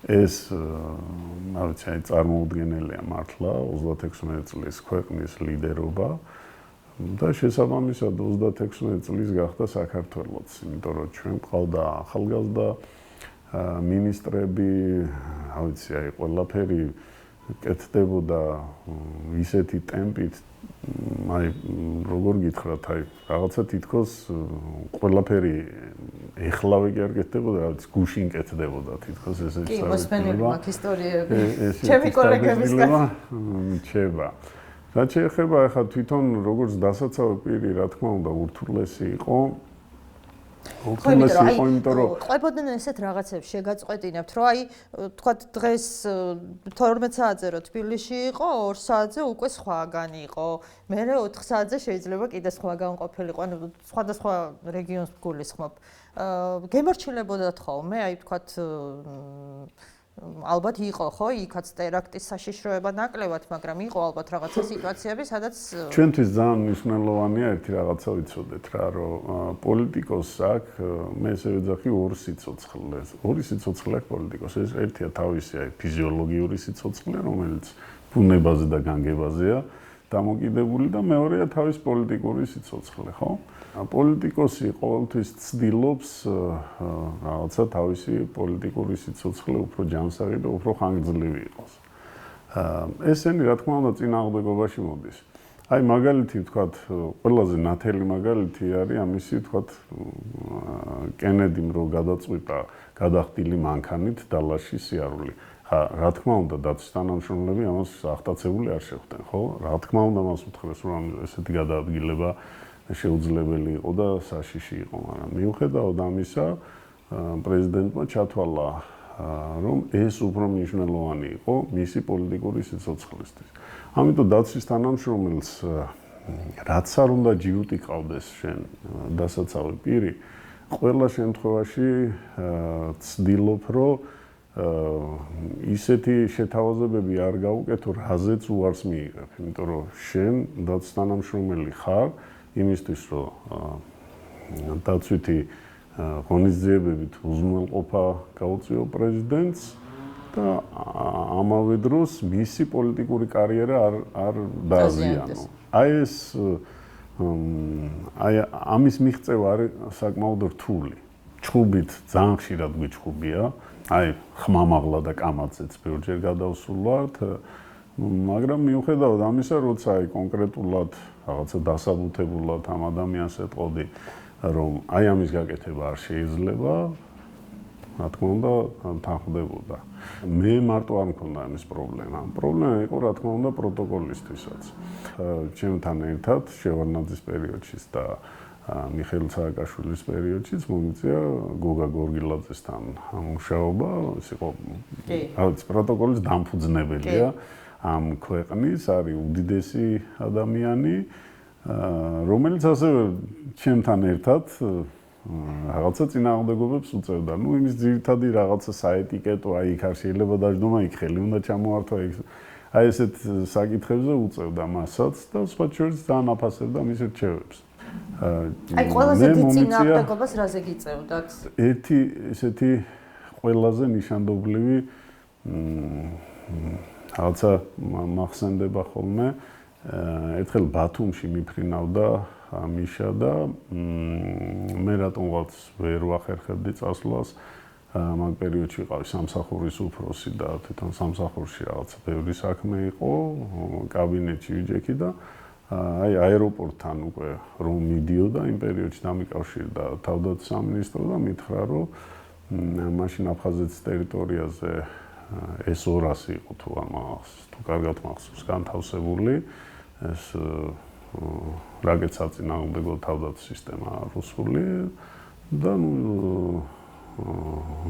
Speaker 1: ეს არ ვიცი, აი წარმოუდგენელია მართლა 36 წლის ქვეყნის ლიდერობა და შესაბამისად 36 წლის გახდა საქართველოც, იმიტომ რომ ჩვენ ყავდა ახალგაზრდა მინისტრები, არ ვიცი, აი ყველაფერი კეთდებოდა ისეთი ტემპით, აი როგორ გითხრათ, აი რაღაცა თითქოს ყველაფერი ეხლავე კი არ კეთდებოდა, რაღაც გუშინ კეთდებოდა თითქოს ესეც
Speaker 2: კი, მოსმენები მაგ ისტორიები. ჩემი კოლეგებისგან
Speaker 1: რჩება. რაც შეეხება ახლა თვითონ როგორც დასაცავი პირი, რა თქმა უნდა, ურთულესი იყო. ურთულესი იყო, იმიტომ რომ
Speaker 2: ყვებოდნენ ესეთ რაღაცებს შეგაწყვეტინებთ, რომ აი თქვათ დღეს 12 საათზე რო თბილისში იყო, 2 საათზე უკვე სხვაგანი იყო. მერე 4 საათზე შეიძლება კიდე სხვაგან ყოფილიყო, ანუ სხვადასხვა რეგიონს გულისხმობ. გემორჩილებოდათ ხოლმე, აი თქვათ ალბათ იყო ხო იქაც ტერაქტის საშიშროება ნაკლებად, მაგრამ იყო ალბათ რაღაცა სიტუაციები, სადაც
Speaker 1: ჩვენთვის ძალიან მნიშვნელოვანია ერთი რაღაცა ვიცოდეთ რა, რომ პოლიტიკოსს აქვს, მე ესე ვეძახი ორი სიცოცხლე. ორი სიცოცხლე აქვს პოლიტიკოსს. ეს ერთია თავისი აი ფიზიოლოგიური სიცოცხლე, რომელიც ბუნებაზე და განგებაზეა. დამოკიდებული და მეორეა თავის პოლიტიკური სიცოცხლე, ხო? პოლიტიკოსი ყოველთვის ცდილობს რაღაცა თავისი პოლიტიკური სიცოცხლე უფრო ჯანსაღი და უფრო ხანგრძლივი იყოს. ესენი რა თქმა უნდა წინააღმდეგობაში მოდის. აი მაგალითი ვთქვათ, ყველაზე ნათელი მაგალითი არის ამისი ვთქვათ კენედიმ რო გადაწყვიტა გადახდილი მანქანით დალაში სიარული. რა თქმა უნდა დაცვის თანამშრომლები ამას აღტაცებული არ შეხვდნენ, ხო? რა თქმა უნდა მას უთხრეს რომ ესეთი გადაადგილება შეუძლებელი იყო და საშიში იყო, მაგრამ მიუხედავად ამისა პრეზიდენტმა ჩათვალა რომ ეს უფრო მნიშვნელოვანი იყო მისი პოლიტიკური სიცოცხლისთვის. ამიტომ დაცვის თანამშრომელს რაც არ უნდა ჯიუტი ყავდეს შენ დასაცავი პირი, ყველა შემთხვევაში ცდილობ რომ ისეთი შეთავაზებები არ გაუკეთო, რაზეც უარს მიიღებ, იმიტომ რომ შენ დაცვის თანამშრომელი ხარ იმისთვის რომ დაცვითი ღონისძიებებით უზრუნველყოფა გაუწიო პრეზიდენტს და ამავე დროს მისი პოლიტიკური კარიერა არ დააზიანო. აი ეს ამის მიღწევა არის საკმაოდ რთული. ჩხუბით ძალიან ხშირად გვიჩხუბია, აი ხმამაღლა და კამათზეც ბევრჯერ გადავსულვართ, მაგრამ მიუხედავად ამისა, როცა აი კონკრეტულად რაღაცა დასაბუთებულად ამ ადამიანს ეტყოდი, რომ აი ამის გაკეთება არ შეიძლება, რა თქმა უნდა, თანხმდებოდა. მე მარტო არ მქონდა ამის პრობლემა. პრობლემა იყო, რა თქმა უნდა, პროტოკოლისთვისაც. ჩემთან ერთად შევარდნაძის პერიოდშიც და მიხეილ სააკაშვილის პერიოდშიც მომიწია გოგა გორგილაძესთან მუშაობა, ეს იყო რაღაც პროტოკოლის დამფუძნებელია ამ ქვეყნის, არის უდიდესი ადამიანი, რომელიც ასევე ჩემთან ერთად რაღაცა წინააღმდეგობებს უწევდა. ნუ იმის ძირითადი რაღაცა საეტიკეტო, აი იქ არ შეიძლება დაждომა, იქ ხელი უნდა ჩამოართვა, აი ესეთ საკითხებზე უწევდა მასაც და სხვა შორის ძალიან აფასებდა მის რჩევებს.
Speaker 2: აი ყველაზე დიდ წინააღმდეგობას რაზე გიწევდათ?
Speaker 1: ერთი ესეთი ყველაზე ნიშანდობლივი რაღაცა მახსენდება ხოლმე. ერთხელ ბათუმში მიფრინავდა მიშა და მე რატომღაც ვერ ვახერხებდი წასვლას. მაგ პერიოდში ვიყავი სამსახურის უფროსი და თვითონ სამსახურში რაღაცა ბევრი საქმე იყო, კაბინეტში ვიჯექი და აი აეროპორტთან უკვე რომ მიდიოდა იმ პერიოდში დამიკავშირდა თავდაცვის სამინისტრო და მითხრა რომ მაშინ აფხაზეთის ტერიტორიაზე S200 იყო თუ კარგად მახსოვს განთავსებული ეს რაკეტ საწინააღმდეგო თავდაცვის სისტემა რუსული და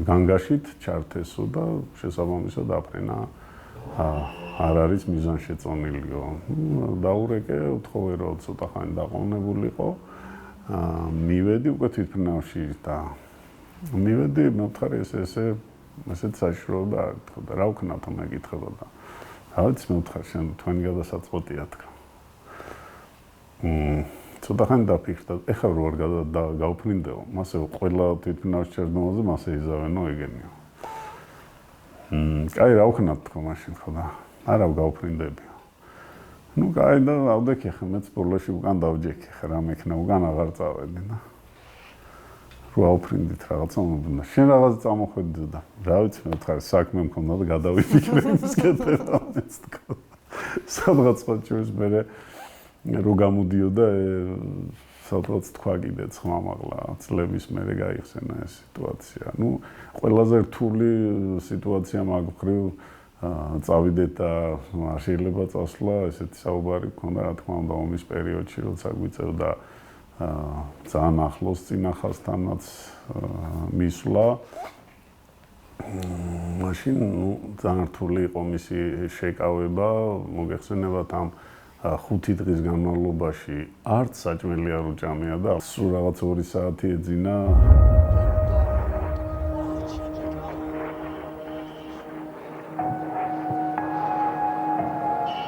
Speaker 1: განგაშით ჩართესო და შესაბამისად აფრენა არ არის მიზანშეწონილიო. დაურეკე, უთხოვე რომ ცოტა ხანი დაყოვნებულიყო. მივედი უკვე თვითმფრინავში და მივედი, მე ვთხარი ესეც საშიშროება და არ თქო და რა ვქნათ მე გითხებოდა. რაღაც მე ვთხარ შენ თქვენი გადასაწყვეტია თქვა. ცოტა ხანი დაფიქრდა, ეხლა რო არ გავფრინდეო, მასე ყველა თვითმფრინავში ჩერდომაზე მასე იზავენო ეგენიო. კაი რა ვქნათ თქო მაშინ ხო და არა გავფრინდებიო. ნუ კაი და ავდექი ხა მეც ბოლოში უკან დავჯექი ხა რა მექნა უკან აღარ წავედი და რო ავფრინდით რაღაცა უნდა შენ რაღაც წამოხვედი და რა ვიცი მე ვთხარი საქმე მქონდა და გადავიფიქრე იმის კეთებას თქო. სადღაც ხოჭოს მე რო გამოდიოდა სადღაც თქვა კიდეც ხმამაღლა წლების მერე გაიხსენა ეს სიტუაცია. ნუ ყველაზე რთული სიტუაცია მაგ მხრივ წავიდეთ და არ შეიძლება წასვლა, ესეთი საუბარი მქონდა რა თქმა უნდა ომის პერიოდში, როცა გვიწევდა ძალიან ახლოს წინახასთანაც მისვლა. მაშინ ნუ ძალიან რთული იყო მისი შეკავება, მოგეხსენებათ ამ 5 დღის განმავლობაში არც საჭმელი არ უჭამია და სულ რაღაც 2 საათი ეძინა.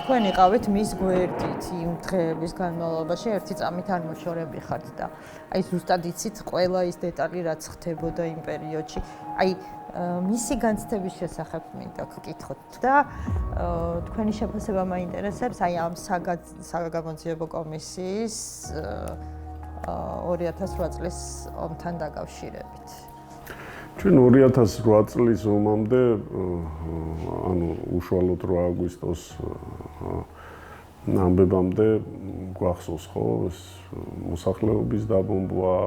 Speaker 1: თქვენ
Speaker 2: იყავით მის გვერდით იმ დღეების განმავლობაში, ერთი წამით არ მოშორები ხართ და აი ზუსტად იცით ყველა ის დეტალი რაც ხდებოდა იმ პერიოდში. აი მისი განცდების შესახებ მინდა გკითხოთ და თქვენი შეფასება მაინტერესებს აი ამ საგამოძიებო კომისიის 2008 წლის ომთან დაკავშირებით.
Speaker 1: ჩვენ 2008 წლის ომამდე, ანუ უშუალოდ 8 აგვისტოს ამბებამდე გვახსოვს ხო ეს მოსახლეობის დაბომბვა,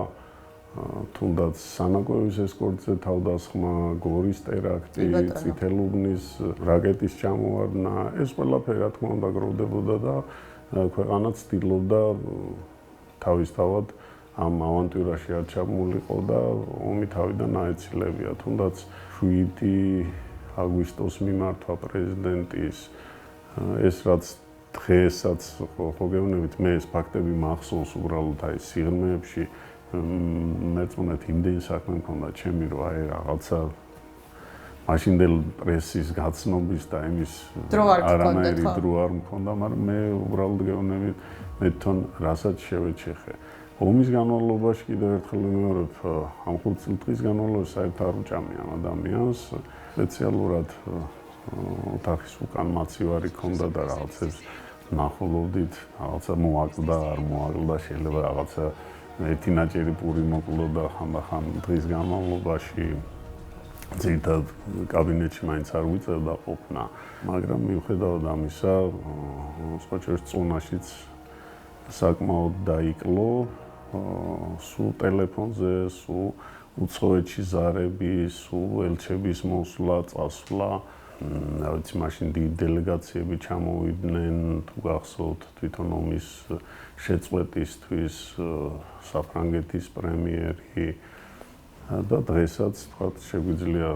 Speaker 1: თუნდაც სანაკვევის ესკორტზე თავდასხმა, გორის ტერაქტი, წითელუბნის რაკეტის ჩამოვარდნა, ეს ყველაფერი რა თქმა უნდა გროვდებოდა და ქვეყანა ცდილობდა თავისთავად ამ ავანტიურაში არ ჩამოვლიყო და ომი თავიდან აეცილებია. თუნდაც 7 აგვისტოს მიმართვა პრეზიდენტის ეს რაც დღესაც ხო გეუბნებით მე ეს ფაქტები მახსოვს უბრალოდ აი სიღრმეებში მეწონეთ იმდენი საქმე მქონდა ჩემი რომ აი რაღაცა მაშინდელ პრესის გაცნობის და იმის არანაირი დრო არ მქონდა, მაგრამ მე უბრალოდ გეუბნებით მე თან რასაც შევეჩეხე. ომის განმავლობაში კიდევ ერთხელ ვიმეორებ, ამ 5 წლის განმავლობაში საერთოდ არ უჭამი ამ ადამიანს, სპეციალურად ოთახის უკან მაცივარი ქონდა და რაღაცებს ნახულობდით, რაღაცა მოაკლდა, არ მოაკლდა, შეიძლება რაღაცა ერთი ნაჭერი პური მოკლოდა ხანდახან დღის განმავლობაში ძირითადად კაბინეტში მაინც არ ვიწევდა ყოფნა, მაგრამ მიუხედავად ამისა, სხვაჩვენს წონაშიც საკმაოდ დაიკლო, სულ ტელეფონზე, სულ უცხოეთში ზარები, სულ ელჩების მოსვლა, წასვლა, რა ვიცი, მაშინ დიდი დელეგაციები ჩამოვიდნენ, თუ გახსოვთ თვითონ ომის შეწყვეტისთვის საფრანგეთის პრემიერი და დღესაც თქვა შეგვიძლია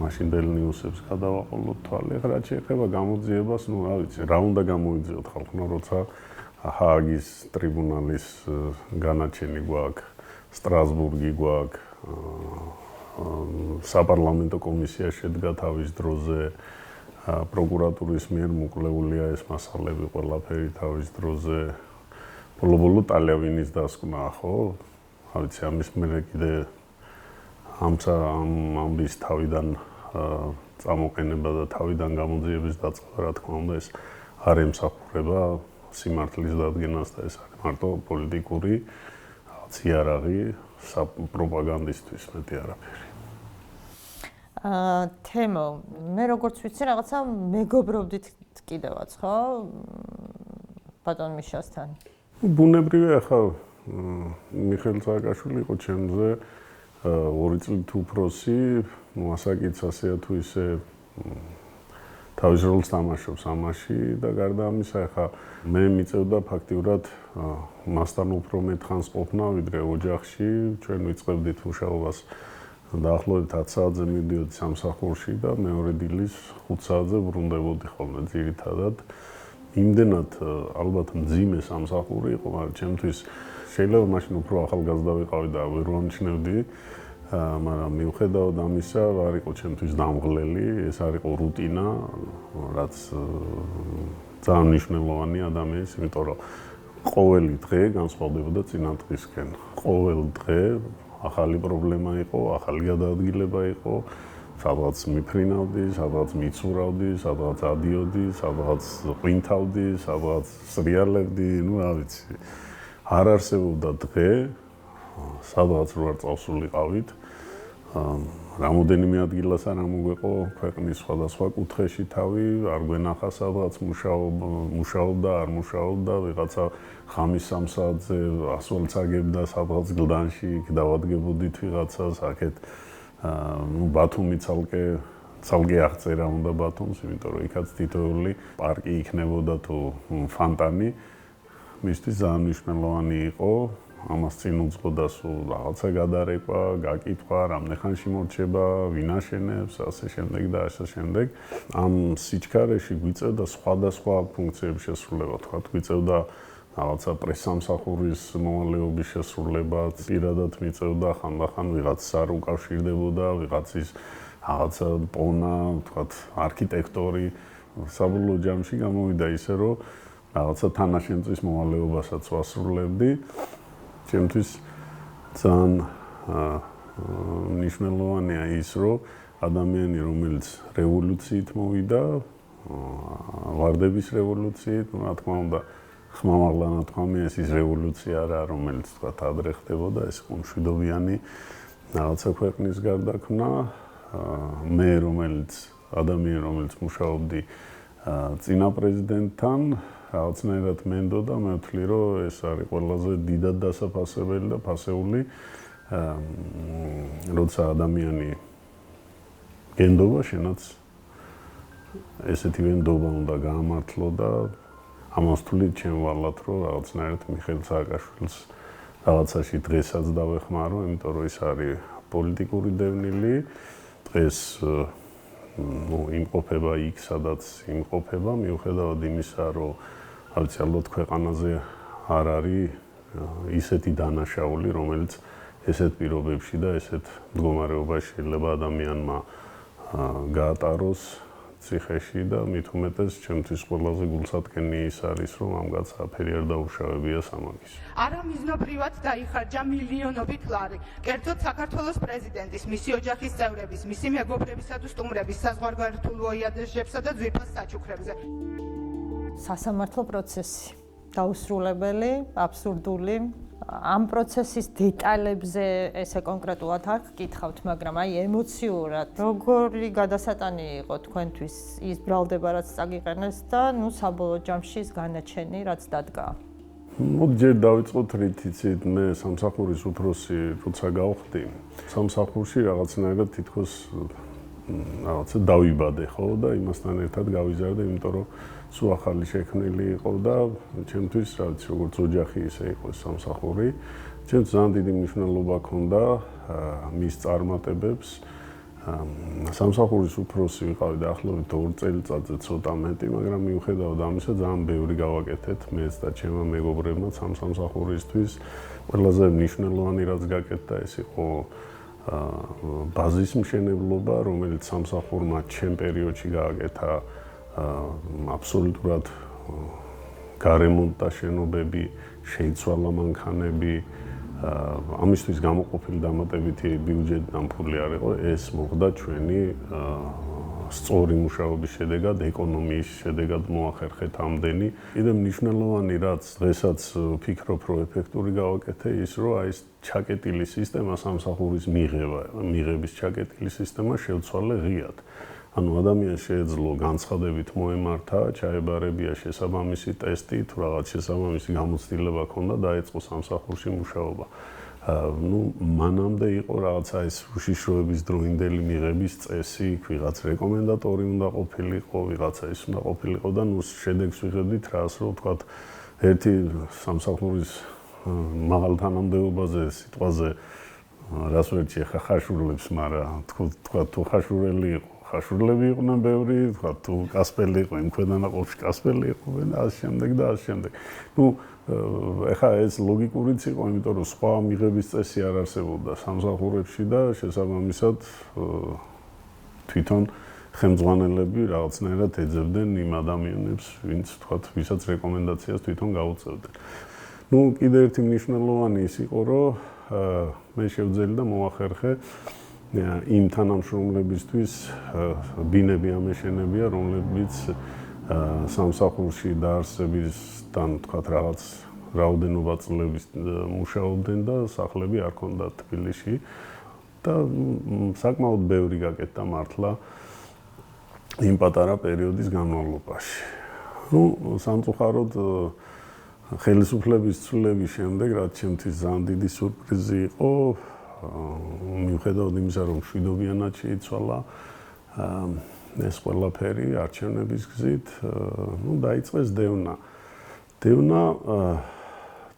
Speaker 1: მაშინდელ ნიუსებს გადავაყოლოთ თვალე. ეხლა რაც შეეხება გამოძიებას, ну რა ვიცი, რა უნდა გამოიძიოთ ხალხმა, როცა ჰააგის ტრიბუნალის განაჩენი გვაქვს, სტრასბურგი გვაქვს, საპარლამენტო კომისია შედგა თავის დროზე, პროკურატურის მიერ მოკლეულია ეს მასალები ყველაფერი თავის დროზე. ბოლო-ბოლო ტალევინის დასკვნა, ხო? რა ვიცი, ამის მერე კიდე ამბის თავიდან წამოყენება და თავიდან გამოძიების დაწყება, რა თქმა უნდა, ეს არ ემსახურება სიმართლის დადგენას და ეს არის მარტო პოლიტიკური იარაღი პროპაგანდისტვის მეტი არაფერი.
Speaker 2: თემო, მე როგორც ვიცი, რაღაცა მეგობრობდით კიდევაც, ხო? ბატონ მიშასთან.
Speaker 1: ბუნებრივია, ახლა მიხეილ სააკაშვილი იყო ჩემზე 2 წლით უფროსი, ასაკიც ასეა თუ ისე თავის როლს თამაშობს ამაში და გარდა ამისა, ახლა მე მიწევდა ფაქტიურად მასთან უფრო მეტ ხანს ყოფნა, ვიდრე ოჯახში, ჩვენ ვიწყებდით მუშაობას დაახლოებით 10 საათზე მივდიოდი სამსახურში და მეორე დილის 5 საათზე ბრუნდებოდი ხოლმე ძირითადად. იმდენად ალბათ მძიმე სამსახური იყო, მაგრამ ჩემთვის შეიძლება მაშინ უფრო ახალგაზრდა ვიყავი და ვერ ვამჩნევდი, მაგრამ მიუხედავად ამისა, არ იყო ჩემთვის დამღლელი, ეს არ იყო რუტინა, რაც ძალიან მნიშვნელოვანი ადამიანის, იმიტომ რომ ყოველი დღე განსხვავდებოდა წინა დღისკენ. ყოველ დღე ახალი პრობლემა იყო, ახალი გადაადგილება იყო, სადღაც მიფრინავდი, სადღაც მიცურავდი, სადღაც ადიოდი, სადღაც ყვინთავდი, სადღაც სრიალებდი, ну რა ვიცი. არ არსებობდა დღე, სადღაც რო არ წავსულიყავით. რამოდენიმე ადგილას არ მოგვეყო ქვეყნის სხვადასხვა კუთხეში თავი, არ გვენახა სადღაც მუშაობდა, არ მუშაობდა, ვიღაცა ხამის 3 საათზე ასვალს აგებდა სადღაც გლდანში, იქ დავადგებოდით ვიღაცას, აქეთ ბათუმი ცალკე აღწერა უნდა ბათუმს, იმიტომ რომ იქაც თითოეული პარკი იქნებოდა თუ ფონტანი, მისთვის ძალიან მნიშვნელოვანი იყო. ამას წინ უძღოდა სულ რაღაცა გადარეკვა, გაკითხვა, რამდენი ხანში მორჩება, ვინ აშენებს, ასე შემდეგ და ასე შემდეგ. ამ სიჩქარეში გვიწევდა სხვადასხვა ფუნქციების შესრულება, თქვა, გვიწევდა რაღაცა პრესსამსახურის მოვალეობის შესრულება, პირადად მიწევდა ხანდახან ვიღაც არ უკავშირდებოდა, ვიღაცის რაღაცა პონა, თქვა, არქიტექტორი საბოლოო ჯამში გამოვიდა ისე, რომ რაღაცა თანაშემწვის მოვალეობასაც ვასრულებდი. ჩემთვის ძალიან მნიშვნელოვანია ის, რომ ადამიანი, რომელიც რევოლუციით მოვიდა, ვარდების რევოლუციით, რა თქმა უნდა, ხმამაღლა ნათქვამია ის რევოლუცია არა, რომელიც თქვა ადრე ხდებოდა, ეს იყო მშვიდობიანი რაღაცა ქვეყნის გარდაქმნა. მე რომელიც მუშაობდი წინა პრეზიდენტთან, რაღაცნაირად მენდოდა, მე ვთვლი, რომ ეს არის ყველაზე დიდად დასაფასებელი და ფასეული, როცა ადამიანი გენდობა, შენაც ესეთი ვენდობა უნდა გაამართლო და ამას ვთვლით ჩემ ვალად, რომ რაღაცნაირად მიხეილ სააკაშვილს რაღაცაში დღესაც დავეხმარო, იმიტომ რომ ის არის პოლიტიკური დევნილი, დღეს იმყოფება იქ, სადაც იმყოფება, მიუხედავად იმისა, რომ ავიციალურად ქვეყანაზე არ არის ისეთი დანაშაული, რომელიც ესეთ პირობებში და ესეთ მდგომარეობაში შეიძლება ადამიანმა გაატაროს ციხეში და მით უმეტეს ჩემთვის ყველაზე გულსატკენი ის არის, რომ ამ კაცს აფერი არ დაუშავებია სამაგის.
Speaker 5: არა მიზნობრივად დაიხარჯა მილიონობით ლარი. კერძოდ საქართველოს პრეზიდენტის, მისი ოჯახის წევრების, მისი მეგობრებისა თუ სტუმრების საზღვარგარეთულ ვოიაჟებსა და ძვირფას საჩუქრებზე.
Speaker 2: სასამართლო პროცესი დაუსრულებელი, აბსურდული. ამ პროცესის დეტალებზე ესე კონკრეტულად არ გკითხავთ, მაგრამ აი ემოციურად როგორი გადასატანი იყო თქვენთვის ის ბრალდება, რაც წაგიყენეს და საბოლოო ჯამში ის განაჩენი, რაც დადგა.
Speaker 1: მოდი ჯერ დავიწყოთ რითიცით, მე სამსახურის უფროსი როცა გავხდი, სამსახურში რაღაცნაირად თითქოს რაღაცა დავიბადე, ხო და იმასთან ერთად გავიზარდე, იმიტომ რომ სულ ახალი შექმნილი იყო და ჩემთვის, რაც როგორც ოჯახი ისე იყო სამსახური, ჩემს ძალიან დიდი მნიშვნელობა ჰქონდა მის წარმატებებს. სამსახურის უფროსი ვიყავი დაახლოებით 2 წელიწადზე ცოტა მეტი, მაგრამ მიუხედავად ამისა ძალიან ბევრი გავაკეთეთ მეც და ჩემმა მეგობრებმა სამსახურისთვის. ყველაზე მნიშვნელოვანი რაც გაკეთდა, ეს იყო ბაზის მშენებლობა, რომელიც სამსახურმა ჩემ პერიოდში გააკეთა აბსოლუტურად გარემონტა შენობები, შეიცვალა მანქანები, ამისთვის გამოყოფილი დამატებითი ბიუჯეტი დამფული არ იყო, ეს მოხდა ჩვენი სწორი მუშაობის შედეგად, ეკონომიის შედეგად მოახერხეთ ამდენი. კიდევ მნიშვნელოვანი რაც დღესაც ვფიქრობ, რომ ეფექტური გავაკეთე, ის რომ აი ეს ჩაკეტილი სისტემა სამსახურის მიღების ჩაკეტილი სისტემა შევცვალე ღიად. ანუ ადამიანს შეეძლო განცხადებით მოემართა, ჩაებარებია შესაბამისი ტესტი, თუ რაღაც შესაბამისი გამოცდილება ჰქონდა, დაეწყო სამსახურში მუშაობა. მანამდე იყო რაღაცა ეს უშიშროების დროინდელი მიღების წესი, ვიღაც რეკომენდატორი უნდა ყოფილიყო, ვიღაცა ის უნდა ყოფილიყო და შედეგს ვიღებდით რას, რომ ვთქვათ, ერთი სამსახურის მაღალ თანამდებობაზე სიტყვაზე რას ვერჩი ახლა ხაშურლებს, მაგრამ თქვა თუ ხაშურელი იყო ხაშურლები იყვნენ ბევრი, თქვა თუ კასპელი იყო, იმ ქვედანაყოფში კასპელი იყვნენ და ასე შემდეგ და ასე შემდეგ. ეხლა ეს ლოგიკურიც იყო, იმიტომ რომ სხვა მიღების წესი არ არსებობდა სამსახურებში და შესაბამისად თვითონ ხელმძღვანელები რაღაცნაირად ეძებდნენ იმ ადამიანებს, ვინც თქვათ, ვისაც რეკომენდაციას თვითონ გაუწევდნენ. კიდე ერთი მნიშვნელოვანი ის იყო, რომ მე შევძელი და მოახერხე იმ თანამშრომლებისთვის ბინები ამეშენებია, რომლებიც სამსახურში დაარსებისთან თქვათ რაღაც რაოდენობა წლების მუშაობდნენ და სახლები არ ჰქონდათ თბილისში და საკმაოდ ბევრი გაკეთდა მართლა იმ პატარა პერიოდის განმავლობაში. სამწუხაროდ ხელისუფლების ცვლილების შემდეგ, რაც ჩემთვის ძალიან დიდი სიურპრიზი იყო, მიუხედავად იმისა, რომ მშვიდობიანად შეიცვალა ეს ყველაფერი არჩევნების გზით, დაიწყეს დევნა. დევნა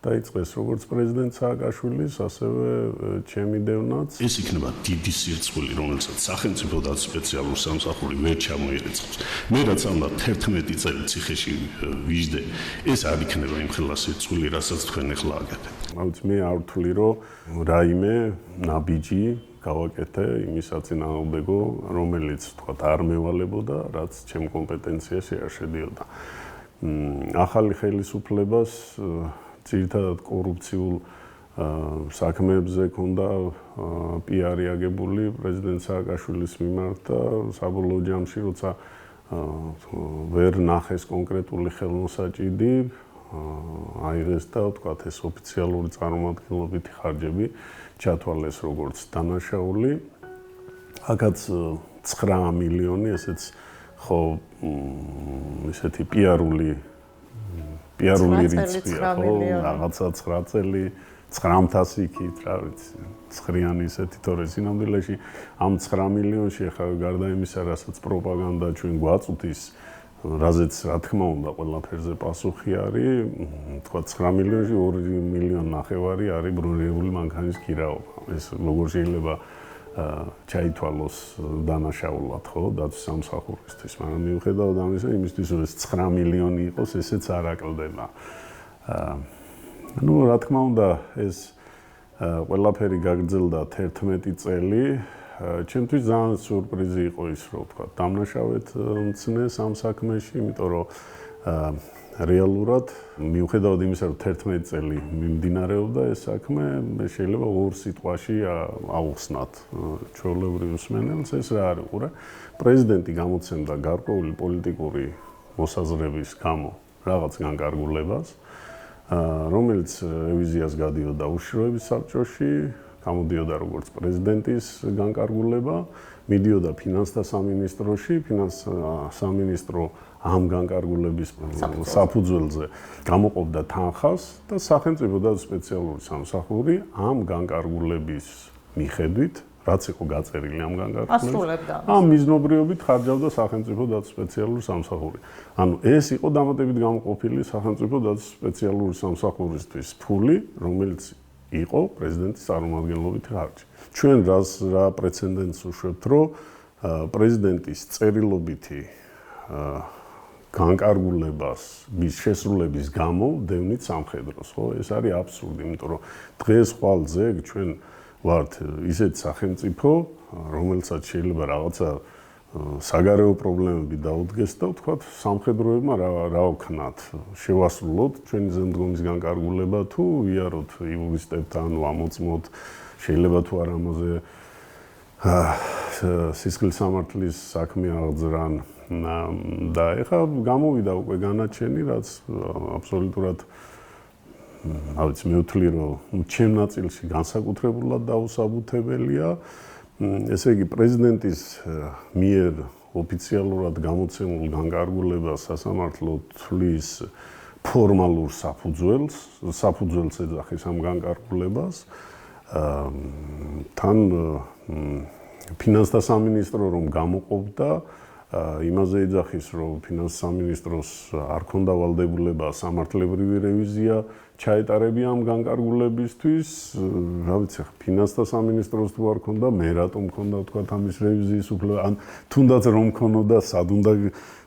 Speaker 1: დაიწყეს როგორც პრეზიდენტ სააკაშვილის, ასევე ჩემი დევნაც.
Speaker 6: ეს იქნება დიდი სირცხვილი, რომელსაც სახელმწიფო და სპეციალურ სამსახური ვერ ჩამოერეცხავს. მე რაც ამბობ 11 წელი ციხეში ვიждე, ეს არ იქნება იმ ხელა სირცხვილი, რასაც თქვენ ახლა აკეთებთ.
Speaker 1: მე არ ვთვლი, რომ რაიმე ნაბიჯი გავაკეთე იმის საწინააღმდეგო, რომელიც თქვა არ მევალებოდა, რაც ჩემ კომპეტენციაში არ შედიოდა. ახალი ხელისუფლებას ძირითადად კორუფციულ საქმეებზე ქონდა პიარი აგებული პრეზიდენტ სააკაშვილის მიმართ და საბოლოო ჯამში როცა ვერ ნახეს კონკრეტული ხელმოსაჭიდი აიღეს და თქვათ ეს ოფიციალური წარმომადგენლობითი ხარჯები ჩათვალეს როგორც დანაშაული. აქაც 9 მილიონი ესეც ხო ესეთი პიარული რიცხვია ხო რაღაცა 9 წელი 900 იქით რა ვიცი 9-იანი ესეთი თორე სინამდვილეში ამ 9 მილიონში ხა გარდა იმისა რასაც პროპაგანდა ჩვენ გვაწვთ ის რაზეც რა თქმა უნდა ყველაფერზე პასუხი არის თქვა 9 მილიონში 2 მილიონი ნახევარი არის ბრუნებული მანქანის გირაობა ეს როგორ შეიძლება ჩაითვალოს დანაშაულად ხო დაცვის სამსახურისთვის მაგრამ მიუხედავად ამისა იმისთვის რომ ეს 9 მილიონი იყოს ესეც არ აკლდება ну რა თქმა უნდა ეს ყველაფერი გაგრძელდა 11 წელი ჩემთვის ძალიან სიურპრიზი იყო ის რომ თქვა დამნაშავედ მცნეს ამ საქმეში იმიტომ რომ რეალურად მიუხედავად იმისა რომ 11 წელი მიმდინარეობდა ეს საქმე შეიძლება ორ სიტყვაში აუხსნათ ჩვეულებრივ მსმენელს ეს რა არის ყურე პრეზიდენტი გამოცემდა გარკვეული პოლიტიკური მოსაზრების გამო რაღაც განკარგულებას რომელიც რევიზიას გადიოდა უშიშროების საბჭოში გამოდიოდა როგორც პრეზიდენტის განკარგულება მიდიოდა ფინანსთა სამინისტროში ფინანსთა სამინისტრო ამ განკარგულების საფუძველზე გამოყოფდა თანხას და სახელმწიფო და სპეციალური სამსახური ამ განკარგულების მიხედვით რაც იყო გაწერილი ამ განკარგულებაში ამ მიზნობრიობით ხარჯავდა სახელმწიფო და სპეციალური სამსახური ანუ ეს იყო დამატებით გამოყოფილი სახელმწიფო და სპეციალური სამსახურისთვის ფული რომელიც იყო პრეზიდენტის წარმომადგენლობითი ხარჯი ჩვენ რა პრეცედენტს უშვებთ რომ პრეზიდენტის წერილობითი განკარგულებას მის შესრულების გამო დევნით სამხედროს ხო ეს არის აბსურდი იმიტომ რომ დღეს ხვალზე ჩვენ ვართ ისეთ სახელმწიფო რომელსაც შეიძლება რაღაცა საგარეო პრობლემები დაუდგეს და ვთქვათ სამხედროებმა რა ვქნათ შევასრულოთ ჩვენი ზემდგომის განკარგულება თუ ვიაროთ იურისტებთან ვამოწმოთ შეიძლება თუ არ ამაზე სისხლის სამართლის საქმე აღძრან და ეხლა გამოვიდა უკვე განაჩენი რაც აბსოლუტურად რა ვიცი მე ვთვლი რომ ჩემ ნაწილში განსაკუთრებულად დაუსაბუთებელია ესე იგი პრეზიდენტის მიერ ოფიციალურად გამოცემულ განკარგულებას სასამართლო თვლის ფორმალურ საფუძველს ეძახის ამ განკარგულებას თან ფინანსთა სამინისტრო რომ გამოყოფდა იმაზე ეძახის რომ ფინანსთა სამინისტროს არ ქონდა ვალდებულება სამართლებრივი რევიზია ჩაეტარებია ამ განკარგულებისთვის, რა ვიცი, ფინანსთა სამინისტროს თუ არ ქონდა, მე რატომ მქონდა თქვა ამის რევიზიის უფლება, ან თუნდაც რომ მქონოდა, სად უნდა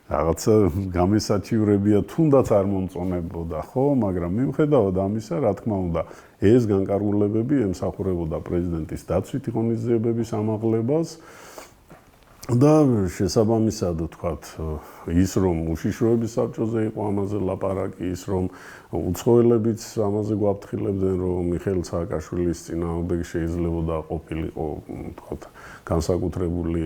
Speaker 1: რაღაცა გამესაჩივრებია, თუნდაც არ მომწონებოდა, ხო, მაგრამ მიუხედავად ამისა, რა თქმა უნდა, ეს განკარგულებები ემსახურებოდა პრეზიდენტის დაცვითი ღონისძიებების ამაღლებას და შესაბამისად ვთქვათ ის რომ უშიშროების საბჭოზე იყო ამაზე ლაპარაკი ის რომ უცხოელებიც ამაზე გვაფრთხილებდნენ რომ მიხეილ სააკაშვილის წინააღმდეგ შეიძლებოდა ყოფილიყო ვთქვათ განსაკუთრებული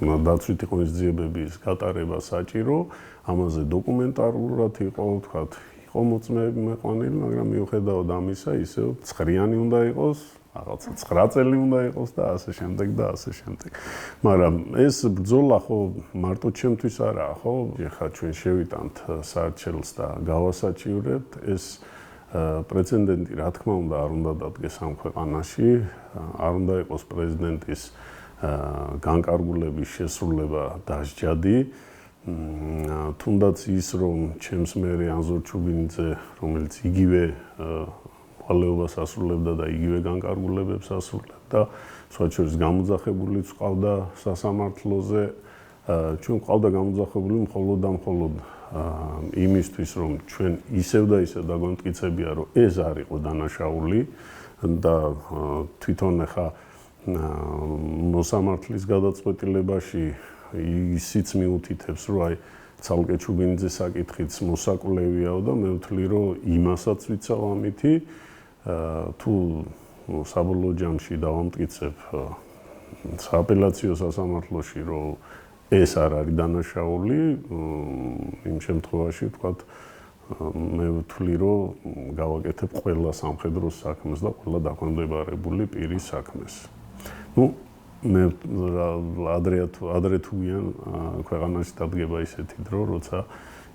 Speaker 1: დაცვითი ღონისძიებების გატარება საჭირო ამაზე დოკუმენტარულად იყო ვთქვათ იყო მოწმეები მეყვანილი მაგრამ მიუხედავად ამისა ისევ ცხრიანი უნდა იყოს რაღაცა 9 წელი უნდა იყოს და ასე შემდეგ და ასე შემდეგ. მაგრამ ეს ბრძოლა ხო მარტო ჩემთვის არაა, ხო? ეხლა ჩვენ შევიტანთ საარჩევნს და გავასაჩივრებთ, ეს პრეცედენტი რა თქმა უნდა არ უნდა დადგეს ამ ქვეყანაში, არ უნდა იყოს პრეზიდენტის განკარგულების შესრულება დასჯადი თუნდაც ის რომ ჩემს მერე ანზორ ჩუბინიძე რომელიც იგივე ვალეობას ასრულებდა და იგივე განკარგულებებს ასრულებდა სხვა შორის გამოძახებულიც ყავდა სასამართლოზე ჩვენ ყავდა გამოძახებული მხოლოდ და მხოლოდ იმისთვის რომ ჩვენ ისევ და ისევ დაგვემტკიცებია რომ ეს არ იყო დანაშაული და თვითონ ახლა მოსამართლის გადაწყვეტილებაში ისიც მიუთითებს რომ აი ცალკე ჩუბინიძის საკითხიც მოსაკვლევიაო და მე ვთვლი რომ იმასაც ვიცავ ამითი თუ საბოლოო ჯამში დავამტკიცებ სააპელაციო სასამართლოში რომ ეს არ არის დანაშაული იმ შემთხვევაში ვთქვათ მე ვთვლი რომ გავაკეთებ ყველა სამხედრო საქმეს და ყველა დაქვემდებარებული პირის საქმეს. ნუ მე ადრე თუ ვიან ქვეყანაში დადგება ისეთი დრო, როცა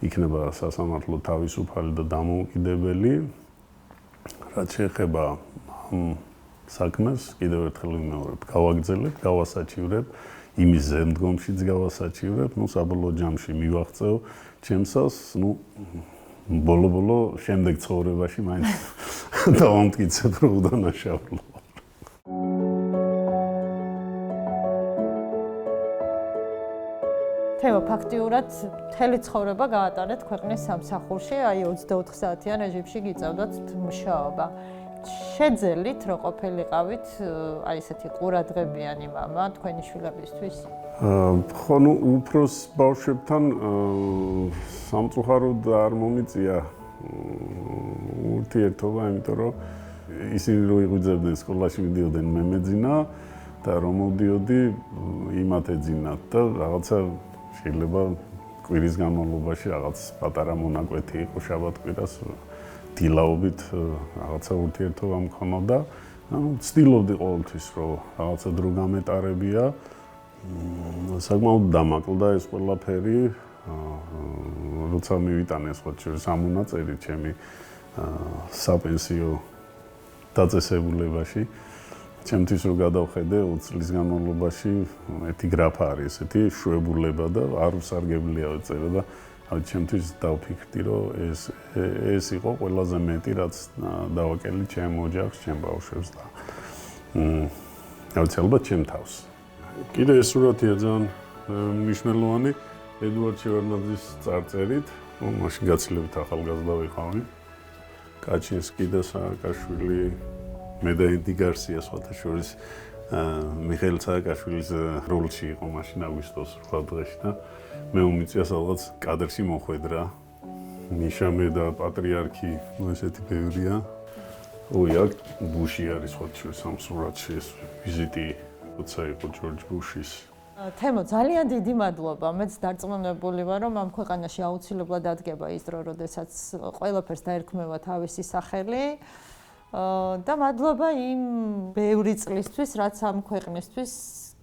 Speaker 1: იქნება სასამართლო თავისუფალი და დამოუკიდებელი. რაც შეეხება საქმეს, კიდევ ერთხელ ვიმეორებ, გავაგრძელებ, გავასაჩივრებ, იმის ზემდგომშიც გავასაჩივრებ, ნუ საბოლოო ჯამში მივაღწევ ჩემსას, ნუ ბოლო-ბოლო შემდეგ ცხოვრებაში მაინც დავამტკიცებ რომ უდანაშაულო.
Speaker 2: თემა ფაქტიურად მთელი ცხოვრება გაატარეთ ქვეყნის სამსახურში, აი 24 საათიან რეჟიმში გიწევდათ მუშაობა. შეძელით რომ ყოფილიყავით აი ესეთი ყურადღებიანი მამა თქვენი შვილებისთვის?
Speaker 1: ხო, ნუ უფროს ბავშვებთან სამწუხაროდ არ მომიწია ურთიერთობა, იმიტომ რომ ისინი რო იღვიძებდნენ სკოლაში მიდიოდნენ მე მეძინა და რომ მოვდიოდი იმათ ეძინათ და რაღაცა შეიძლება კვირის განმავლობაში რაღაც პატარა მონაკვეთი იყო შაბათ-კვირას დილაობით რაღაცა ურთიერთობა მქონოდა. ანუ ვცდილობდი ყოველთვის რომ რაღაცა დრო გამეტარებია. საკმაოდ დამაკლდა ეს ყველაფერი, როცა მივიტანე სხვა შორის ამონაწერი ჩემი საპენსიო დაწესებულებაში. ჩემთვის რო გადავხედე 20 წლის განმავლობაში ერთი გრაფა არის ესეთი შვებულება და არ უსარგებლია ეწერა და აი ჩემთვის დავფიქრდი რომ ეს იყო ყველაზე მეტი რაც დავაკელი ჩემ ოჯახს, ჩემ ბავშვებს და აუცილებლად ჩემ თავს. კიდე ეს სურათია ძალიან მნიშვნელოვანი ედუარდ შევარდნაძის წარწერით, მაშინ გაცილებით ახალგაზრდა ვიყავი. კაჩინსკი და სააკაშვილი მე და ენდი გარსია სხვათა შორის მიხეილ სააკაშვილის როლში იყო მაშინ აგვისტოს 8 დღეში და მე უმიწია სადღაც კადრში მოხვედრა ნიშა მე და პატრიარქი ესეთი ბევრია. ой, აქ ბუში არის სხვათა შორის ამ სურათში ეს ვიზიტი როცა იყო ჯორჯ ბუშის.
Speaker 2: თემო, ძალიან დიდი მადლობა. მეც დარწმუნებული ვარ, რომ ამ ქვეყანაში აუცილებლად დადგება ის დრო, როდესაც ყველაფერს დაერქმევა თავისი სახელი. და მადლობა იმ ბევრი წლისთვის, რაც ამ ქვეყნისთვის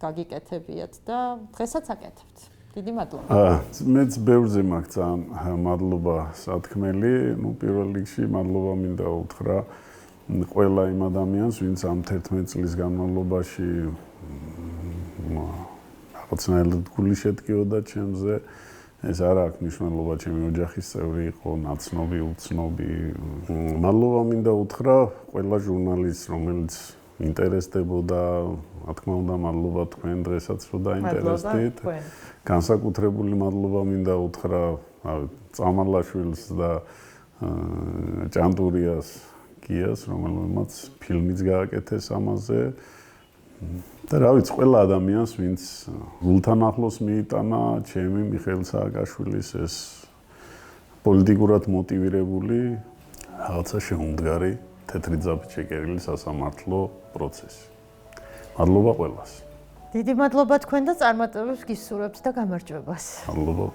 Speaker 2: გაგიკეთებიათ და დღესაც აკეთებთ. დიდი მადლობა.
Speaker 1: მეც ბევრზე მაქვს ძალიან მადლობა სათქმელი. ნუ პირველ რიგში მადლობა მინდა უთხრა ყველა იმ ადამიანს, ვინც ამ 11 წლის განმავლობაში რაღაცნაირად გული შედგიოდა ჩემზე. ეს არ აქვს მნიშვნელობა, ჩემი ოჯახის წევრი იყო, ნაცნობი, უცნობი. მადლობა მინდა უთხრა ყველა ჟურნალისტს, რომელიც ინტერესდებოდა, რა თქმა უნდა, მადლობა თქვენ დღესაც რომ დაინტერესდით. განსაკუთრებული მადლობა მინდა უთხრა წამალაშვილს და ჭანტურიას გიას, რომელმაც ფილმიც გააკეთეს ამაზე. და რა ვიცი, ყველა ადამიანს, ვინც გულთან ახლოს მიიტანა ჩემი მიხეილ სააკაშვილის ეს პოლიტიკურად მოტივირებული რაღაცა შეუმდგარი თეთრი ძაფით შეკერილი სასამართლო პროცესი. მადლობა ყველას.
Speaker 2: დიდი მადლობა თქვენ და წარმატებებს გისურვებთ და გამარჯვებას.
Speaker 1: მადლობა.